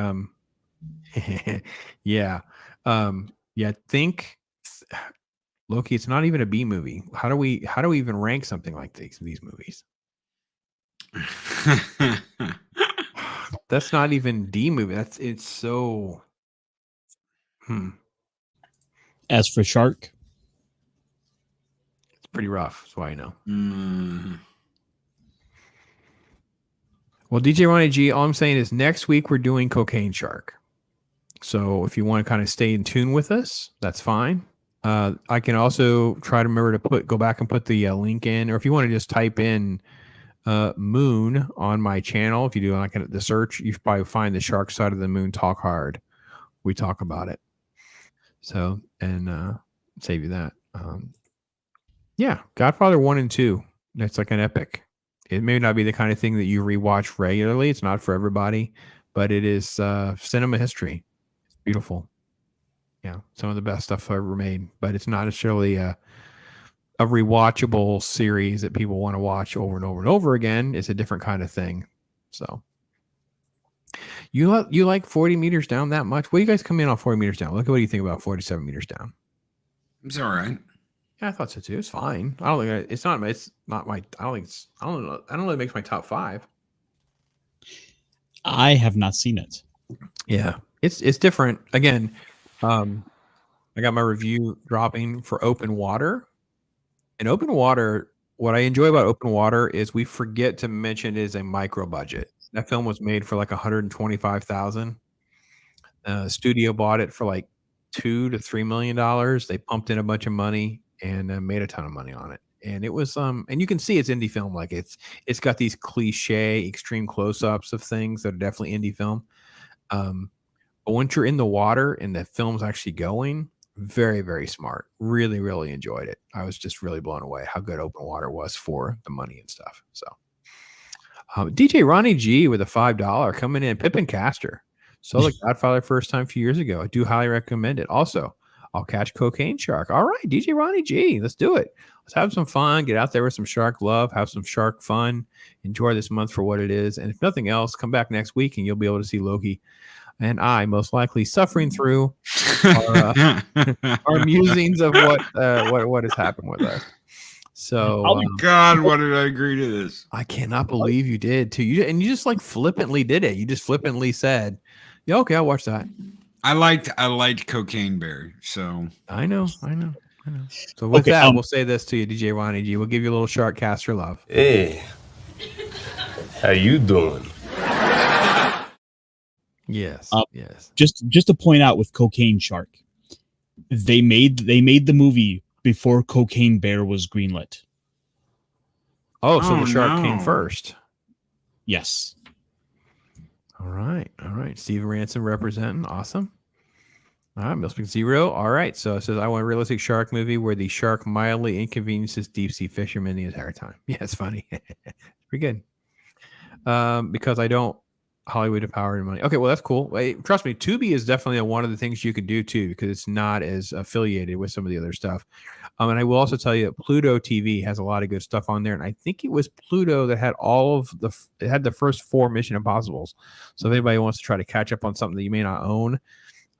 yeah. Think. Loki, it's not even a B movie. How do we even rank something like these movies? That's not even D movie. It's so. As for Shark, it's pretty rough. That's why I know. Well, DJ Ronnie G, all I'm saying is next week we're doing Cocaine Shark. So if you want to kind of stay in tune with us, that's fine. I can also try to remember to go back and put the link in, or if you want to just type in Moon on my channel, if you do like the search, you probably find the Shark Side of the Moon Talk Hard. We talk about it. So, and save you that. Yeah, Godfather 1 and 2. That's like an epic. It may not be the kind of thing that you rewatch regularly. It's not for everybody, but it is cinema history. It's beautiful. Yeah, some of the best stuff ever made, but it's not necessarily a rewatchable series that people want to watch over and over and over again. It's a different kind of thing. So you like 40 meters down that much? What do you guys come in on 40 meters down? Look at what you think about 47 meters down. It's all right. Yeah, I thought so too. It's fine. I don't think it's not my. I don't know. It makes my top 5. I have not seen it. Yeah, it's different. Again, I got my review dropping for Open Water. And Open Water, what I enjoy about Open Water is we forget to mention it is a micro budget. That film was made for like $125,000. Studio bought it for like $2 to $3 million. They pumped in a bunch of money and made a ton of money on it. And it was and you can see it's indie film. Like it's got these cliche extreme close-ups of things that are definitely indie film. But once you're in the water and the film's actually going, very, very smart. Really, really enjoyed it. I was just really blown away how good Open Water was for the money and stuff. So DJ Ronnie G with a $5 coming in. Pippin Caster. So The Godfather first time a few years ago. I do highly recommend it. Also, I'll catch Cocaine Shark. All right, DJ Ronnie G. Let's do it. Let's have some fun. Get out there with some shark love. Have some shark fun. Enjoy this month for what it is. And if nothing else, come back next week and you'll be able to see Loki and I most likely suffering through our musings of what has happened with us. So I'll God, why did I agree to this? I cannot believe you did too. You just like flippantly did it. You just flippantly said, "Yeah, okay, I'll watch that." I liked Cocaine Bear, so I know. So with Okay, that, we'll say this to you, DJ Ronnie G. We'll give you a little shark caster love. Hey, how you doing? Yes, yes. just to point out with Cocaine Shark, they made the movie before Cocaine Bear was greenlit. Oh, so Oh, the shark came no. first. Yes. All right. Steven Ransom representing. Awesome. All right, Millspring Zero. All right. So it says, I want a realistic shark movie where the shark mildly inconveniences deep sea fishermen the entire time. Yeah, it's funny. Pretty good. Because I don't Hollywood of power and money. Okay, well, that's cool. Wait, trust me, Tubi is definitely one of the things you could do too, because it's not as affiliated with some of the other stuff. And I will also tell you that Pluto TV has a lot of good stuff on there. And I think it was Pluto that had it had the first 4 Mission Impossibles. So if anybody wants to try to catch up on something that you may not own,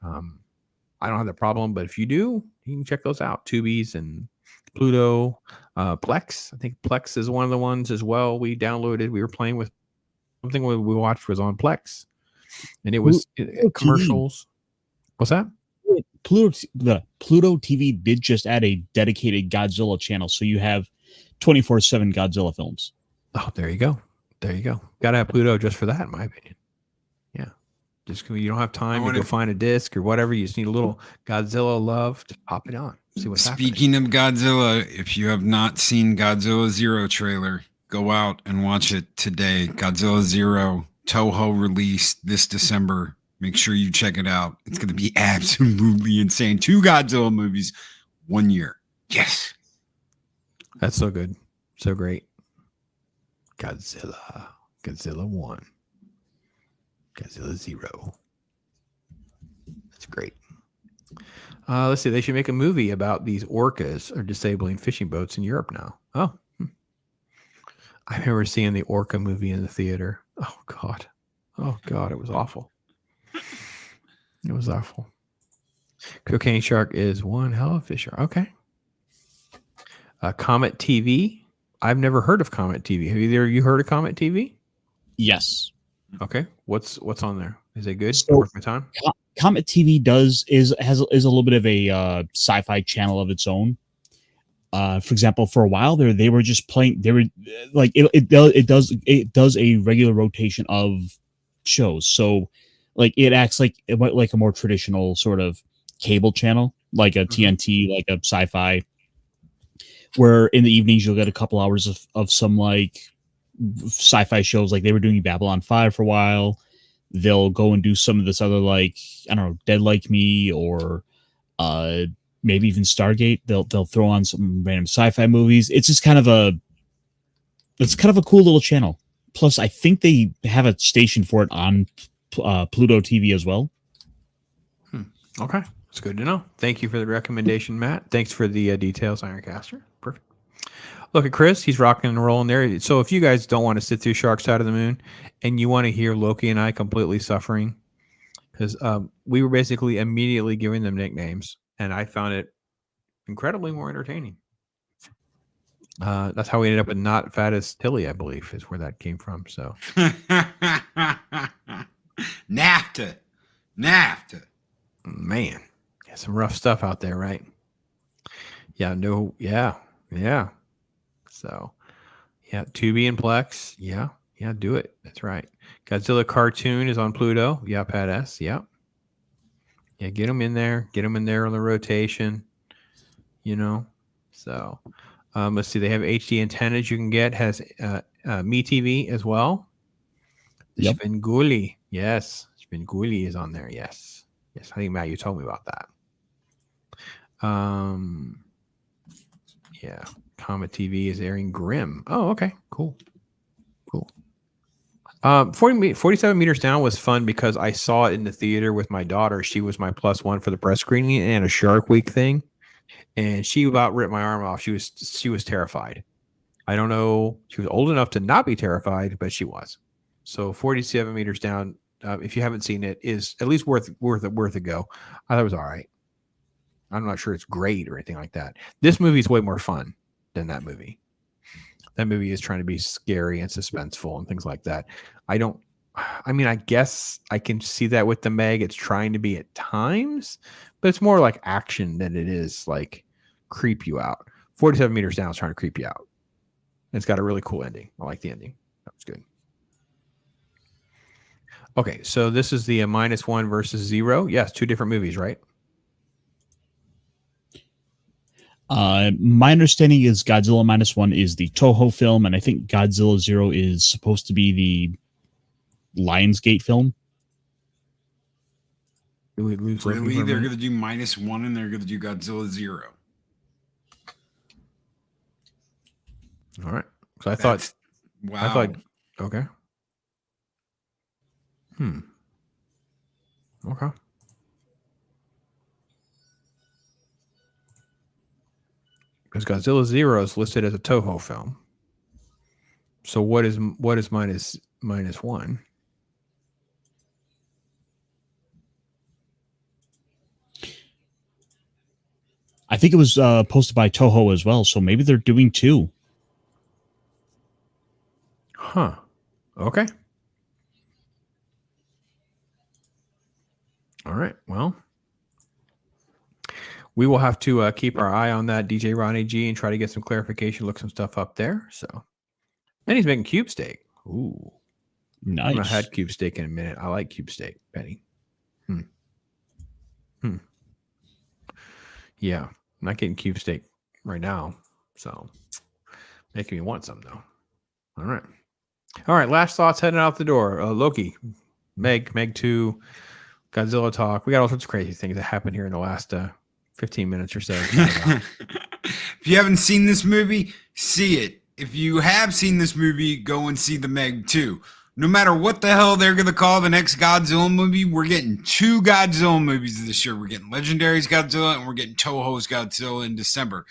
I don't have that problem. But if you do, you can check those out. Tubi's and Pluto, Plex. I think Plex is one of the ones as well. We downloaded. We were playing with something we watched was on Plex, and it was commercials. What's that? Pluto TV did just add a dedicated Godzilla channel, so you have 24/7 Godzilla films. Oh, there you go. Got to have Pluto just for that, in my opinion. Yeah, just you don't have time to go find a disc or whatever. You just need a little Godzilla love to pop it on. See what's Speaking of Godzilla, if you have not seen Godzilla Zero trailer, go out and watch it today. Godzilla Zero, Toho released this December. Make sure you check it out. It's going to be absolutely insane. 2 Godzilla movies, 1 year. Yes. That's so good. So great. Godzilla 1. Godzilla 0. That's great. Let's see. They should make a movie about these orcas or disabling fishing boats in Europe now. Oh, I remember seeing the orca movie in the theater. Oh God. It was awful. It was awful. Cocaine Shark is one hell of a fisher. Okay. Comet TV. I've never heard of Comet TV. Have either of you heard of Comet TV? Yes. Okay. What's on there? Is it good? So, Worth my time? Comet TV is a little bit of a sci-fi channel of its own. For example, for a while there, they were just playing. They were like it does a regular rotation of shows. So, like it acts like a more traditional sort of cable channel, like a TNT, like a sci-fi. Where in the evenings you'll get a couple hours of some like sci-fi shows, like they were doing Babylon 5 for a while. They'll go and do some of this other, like, I don't know, Dead Like Me, or maybe even Stargate. They'll throw on some random sci-fi movies. It's just kind of a cool little channel. Plus, I think they have a station for it on Pluto TV as well. Okay, it's good to know. Thank you for the recommendation, Matt. Thanks for the details, Ironcaster. Perfect. Look at Chris. He's rocking and rolling there. So if you guys don't want to sit through Shark Side of the Moon and you want to hear Loki and I completely suffering, because we were basically immediately giving them nicknames, and I found it incredibly more entertaining. That's how we ended up with Not Fat as Tilly, I believe, is where that came from. So NAFTA. Man, yeah, some rough stuff out there, right? Yeah, yeah. So, yeah, Tubi and Plex. Yeah, do it. That's right. Godzilla cartoon is on Pluto. Yeah, Pat S. Yeah. Yeah, get them in there. Get them in there on the rotation. You know, so let's see. They have HD antennas you can get. Has Me TV as well. Yep. Svengoolie. Yes, Svengoolie is on there. Yes. I think, Matt, you told me about that. Yeah. Comet TV is airing Grimm. Oh, okay. Cool. 47 meters down was fun because I saw it in the theater with my daughter. She was my +1 for the press screening and a Shark Week thing, and she about ripped my arm off. She was terrified. I don't know. She was old enough to not be terrified, but she was. So 47 meters down, if you haven't seen it, is at least worth a go. I thought it was all right. I'm not sure it's great or anything like that. This movie is way more fun. than that movie. That movie is trying to be scary and suspenseful and things like that. I guess I can see that with the Meg. It's trying to be at times, but it's more like action than it is like creep you out. 47 meters down is trying to creep you out. It's got a really cool ending. I like the ending. That was good. Okay, so this is the -1 versus 0. Yes, 2 different movies, right? My understanding is Godzilla -1 is the Toho film, and I think Godzilla 0 is supposed to be the Lionsgate film. Really? They're going to do -1 and they're going to do Godzilla 0. All right. So I thought, okay. Okay. Because Godzilla 0 is listed as a Toho film. So what is -1? I think it was posted by Toho as well, so maybe they're doing 2. Huh. Okay. All right. Well, we will have to keep our eye on that DJ Ronnie G and try to get some clarification, look some stuff up there. So, and he's making cube steak. Ooh, nice. I haven't had cube steak in a minute. I like cube steak, Benny. Yeah, I'm not getting cube steak right now, so making me want some though. All right. Last thoughts heading out the door. Loki, Meg 2, Godzilla talk. We got all sorts of crazy things that happened here in the last 15 minutes or so. If you haven't seen this movie, see it. If you have seen this movie, go and see the Meg 2. No matter what the hell they're going to call the next Godzilla movie, we're getting 2 Godzilla movies this year. We're getting Legendary's Godzilla and we're getting Toho's Godzilla in December.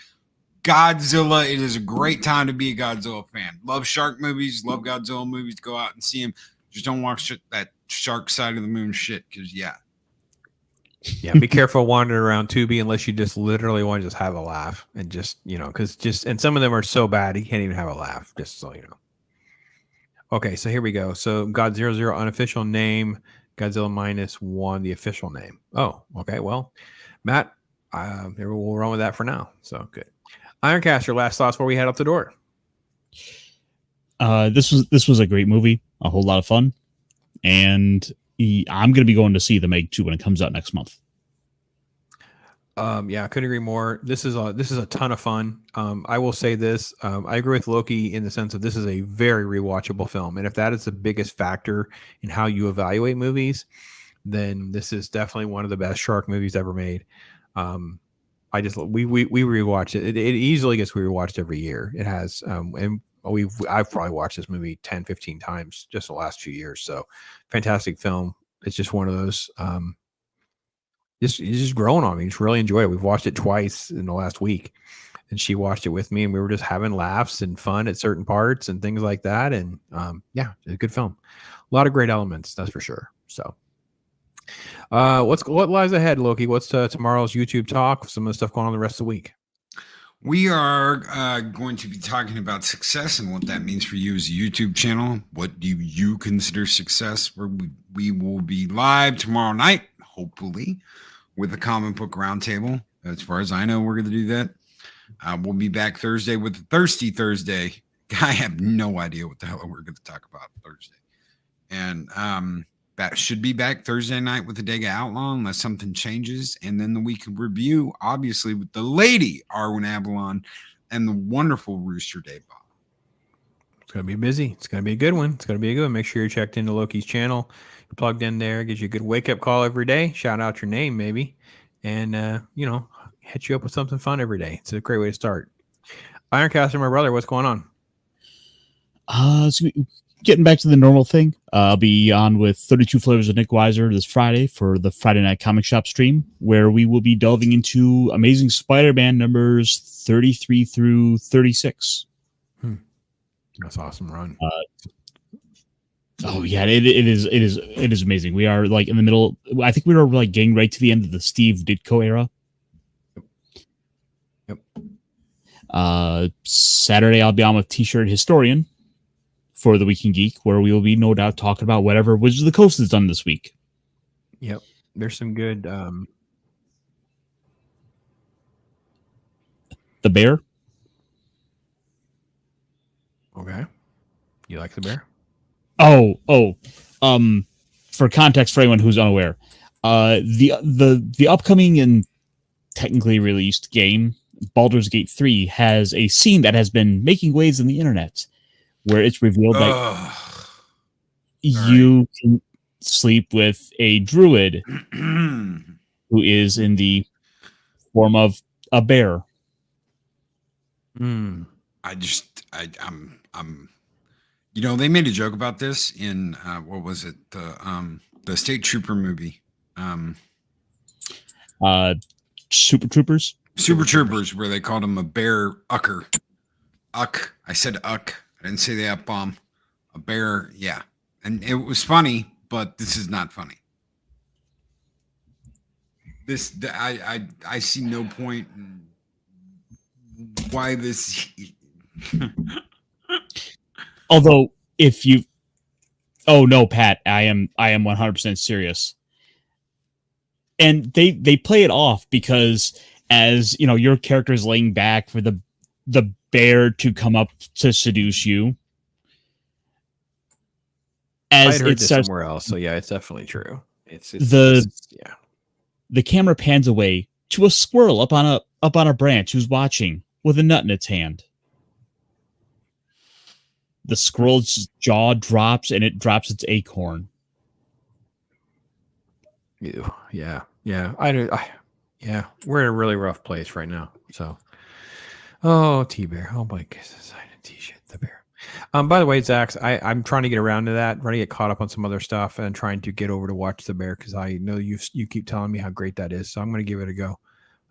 Godzilla, it is a great time to be a Godzilla fan. Love shark movies, love Godzilla movies. Go out and see them. Just don't watch that shark side of the moon shit because, yeah, be careful wandering around Tubi unless you just literally want to just have a laugh and just, because and some of them are so bad you can't even have a laugh, just so you know. Okay, so here we go. So Godzilla 0 unofficial name, Godzilla -1 the official name. Oh, okay. Well, Matt, we'll run with that for now. So good. Ironcaster, last thoughts before we head out the door. This was a great movie, a whole lot of fun, and I'm going to be going to see the Meg 2 when it comes out next month. Yeah, I couldn't agree more. This is a ton of fun. I will say this. I agree with Loki in the sense of this is a very rewatchable film. And if that is the biggest factor in how you evaluate movies, then this is definitely one of the best shark movies ever made. We rewatch it. It easily gets rewatched every year. It has, and I've probably watched this movie 10, 15 times just the last few years. So fantastic film. It's just one of those, it's just growing on me. Just really enjoy it. We've watched it twice in the last week, and she watched it with me, and we were just having laughs and fun at certain parts and things like that. And yeah, it's a good film. A lot of great elements, that's for sure. So what lies ahead, Loki? What's tomorrow's YouTube talk? Some of the stuff going on the rest of the week. We are going to be talking about success and what that means for you as a YouTube channel. What do you consider success? We will be live tomorrow night, hopefully, with the comic book roundtable. As far as I know, we're going to do that. We'll be back Thursday with the Thirsty Thursday. I have no idea what the hell we're going to talk about Thursday. And that should be back Thursday night with the Dega Outlaw, unless something changes. And then the week of review, obviously, with the lady Arwen Avalon and the wonderful Rooster Day Bob. It's going to be busy. It's going to be a good one. Make sure you're checked into Loki's channel. You're plugged in there. Gives you a good wake-up call every day. Shout out your name, maybe. And, hit you up with something fun every day. It's a great way to start. Ironcaster, my brother, what's going on? Getting back to the normal thing. I'll be on with 32 Flavors of Nick Weiser this Friday for the Friday Night Comic Shop stream, where we will be delving into Amazing Spider-Man numbers 33 through 36. That's awesome, Ron. Oh yeah, it is amazing. We are like in the middle. I think we were like getting right to the end of the Steve Ditko era. Yep. Saturday, I'll be on with T-Shirt Historian for the Week in Geek, where we will be no doubt talking about whatever Wizards of the Coast has done this week. Yep. There's some good. The Bear. Okay. You like the Bear? For context for anyone who's unaware, the upcoming and technically released game, Baldur's Gate 3, has a scene that has been making waves in the internet, where it's revealed that you can sleep with a druid who is in the form of a bear. Mm. I'm they made a joke about this in what was it, the State Trooper movie, Super Troopers, where they called him a bear ucker. I said uck. I didn't say the F bomb. A bear, yeah, and it was funny, but this is not funny. I see no point in why this. Although, if you, oh no, Pat, I am 100% serious. And they play it off because, as you know, your character is laying back for the bear to come up to seduce you. As I heard this somewhere else, so yeah, it's definitely true. It's the camera pans away to a squirrel up on a branch who's watching with a nut in its hand. The squirrel's jaw drops and it drops its acorn. Yeah. We're in a really rough place right now. So, T-Bear. Oh my goodness, I did T-shit the bear. By the way, Zach, I'm trying to get around to that, trying to get caught up on some other stuff and trying to get over to watch the bear because I know you keep telling me how great that is. So I'm going to give it a go.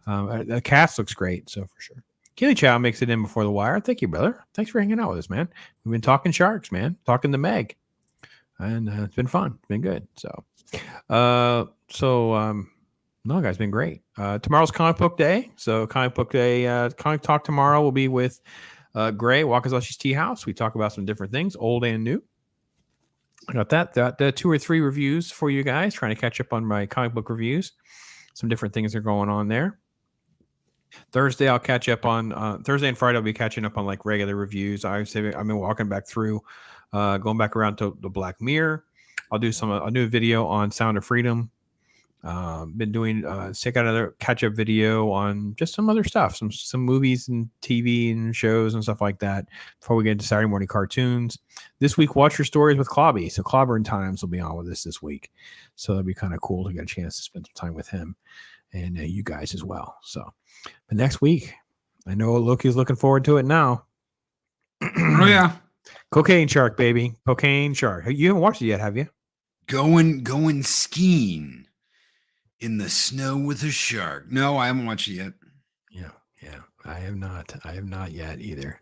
The cast looks great, so for sure. Keely Chow makes it in before the wire. Thank you, brother. Thanks for hanging out with us, man. We've been talking sharks, man. Talking the Meg. And it's been fun. It's been good. So, no, guys, it's been great. Tomorrow's comic book day. So comic book day, comic talk tomorrow will be with Gray, Wakazashi's Tea House. We talk about some different things, old and new. I got that 2 or 3 reviews for you guys, trying to catch up on my comic book reviews. Some different things are going on there. Thursday, I'll catch up on Thursday and Friday. I'll be catching up on like regular reviews. I've been walking back through, going back around to the Black Mirror. I'll do a video on Sound of Freedom. Been doing check out another catch up video on just some other stuff, some movies and TV and shows and stuff like that. Before we get into Saturday morning cartoons, this week Watch Your Stories with Clobby. So Clobber and Times will be on with us this week. So that'd be kind of cool to get a chance to spend some time with him and you guys as well. So. But next week, I know Loki's looking forward to it now. Oh, yeah. Cocaine Shark, baby. Cocaine Shark. You haven't watched it yet, have you? Going skiing in the snow with a shark. No, I haven't watched it yet. Yeah. I have not yet either.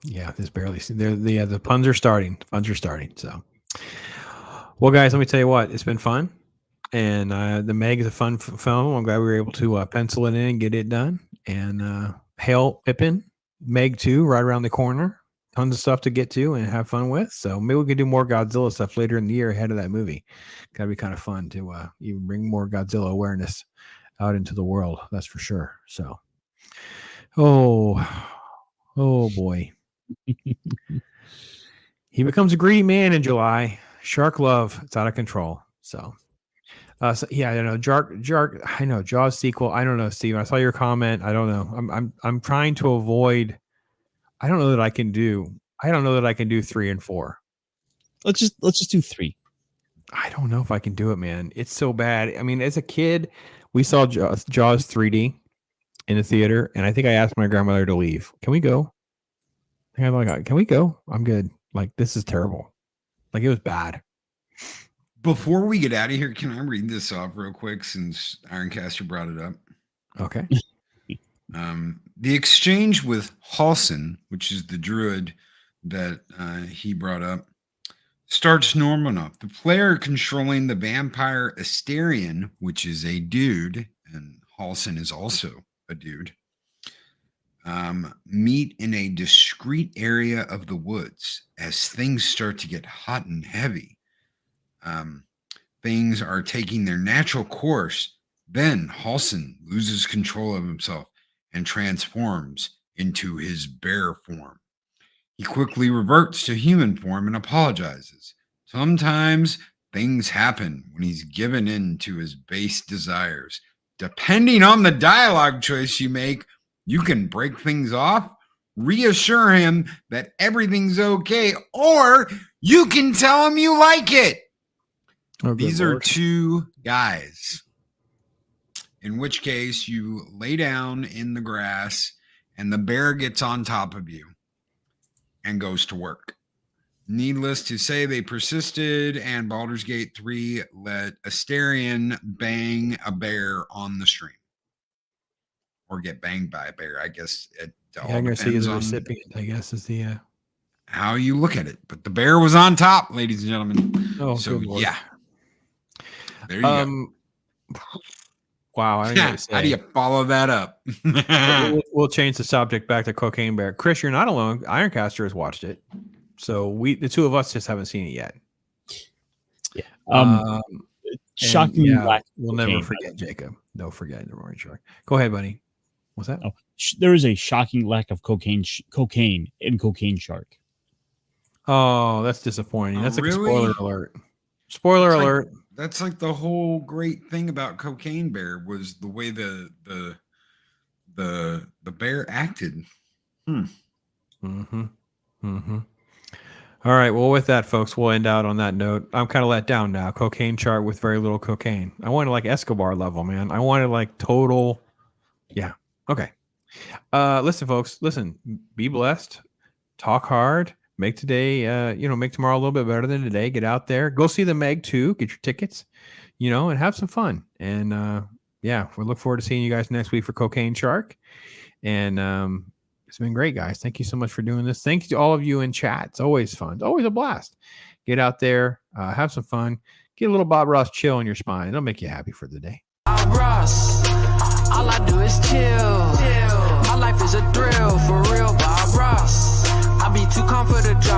There's barely. The puns are starting. So, well, guys, let me tell you what. It's been fun. And the Meg is a fun film. I'm glad we were able to pencil it in and get it done. And hail Pippin, Meg 2, right around the corner. Tons of stuff to get to and have fun with. So maybe we can do more Godzilla stuff later in the year ahead of that movie. Gotta be kind of fun to even bring more Godzilla awareness out into the world. That's for sure. So, oh boy. He becomes a greedy man in July. Shark love. It's out of control. So I don't know. Jark. I know Jaws sequel. I don't know, Steven. I saw your comment. I don't know. I'm trying to avoid. I don't know that I can do 3 and 4. Let's just do 3. I don't know if I can do it, man. It's so bad. I mean, as a kid, we saw Jaws 3D in the theater, and I think I asked my grandmother to leave. Can we go? And I'm like, can we go? I'm good. Like, this is terrible. Like, it was bad. Before we get out of here, can I read this off real quick since Ironcaster brought it up? Okay. The exchange with Halsin, which is the druid that he brought up, starts normal enough. The player controlling the vampire Asterion, which is a dude, and Halsin is also a dude, meet in a discreet area of the woods as things start to get hot and heavy. Things are taking their natural course. Then Halson loses control of himself and transforms into his bear form. He quickly reverts to human form and apologizes. Sometimes things happen when he's given in to his base desires. Depending on the dialogue choice you make, you can break things off, reassure him that everything's okay, or you can tell him you like it. Oh, These are two guys. In which case, you lay down in the grass and the bear gets on top of you and goes to work. Needless to say, they persisted, and Baldur's Gate 3 let Asterion bang a bear on the stream. Or get banged by a bear, I guess. It all I'm going to see as depends a on recipient, I guess, is the. how you look at it. But the bear was on top, ladies and gentlemen. Oh, so, good Lord. yeah. There you go. Wow. I don't know what to say. How do you follow that up? We'll change the subject back to Cocaine Bear. Chris, you're not alone. Ironcaster has watched it. So the two of us just haven't seen it yet. Yeah. Shocking. Yeah, we'll never forget Jacob. No, forget the roaring shark. Go ahead, buddy. What's that? Oh, there is a shocking lack of cocaine in Cocaine Shark. Oh, that's disappointing. That's like really? a spoiler alert. Spoiler alert. That's like the whole great thing about Cocaine Bear was the way the bear acted. All right. Well, with that, folks, we'll end out on that note. I'm kind of let down now. Cocaine chart with very little cocaine. I wanted like Escobar level, man. I wanted like total. Yeah. Okay. Listen, folks. Listen. Be blessed. Talk hard. Make today. Make tomorrow a little bit better than today. Get out there. Go see the MEG 2. Get your tickets. And have some fun. And we look forward to seeing you guys next week for Cocaine Shark. And it's been great, guys. Thank you so much for doing this. Thank you to all of you in chat. It's always fun. It's always a blast. Get out there, have some fun. Get a little Bob Ross chill in your spine. It'll make you happy for the day. Bob Ross, all I do is chill. My life is a thrill, for real, Bob Ross. I be too calm for the drop.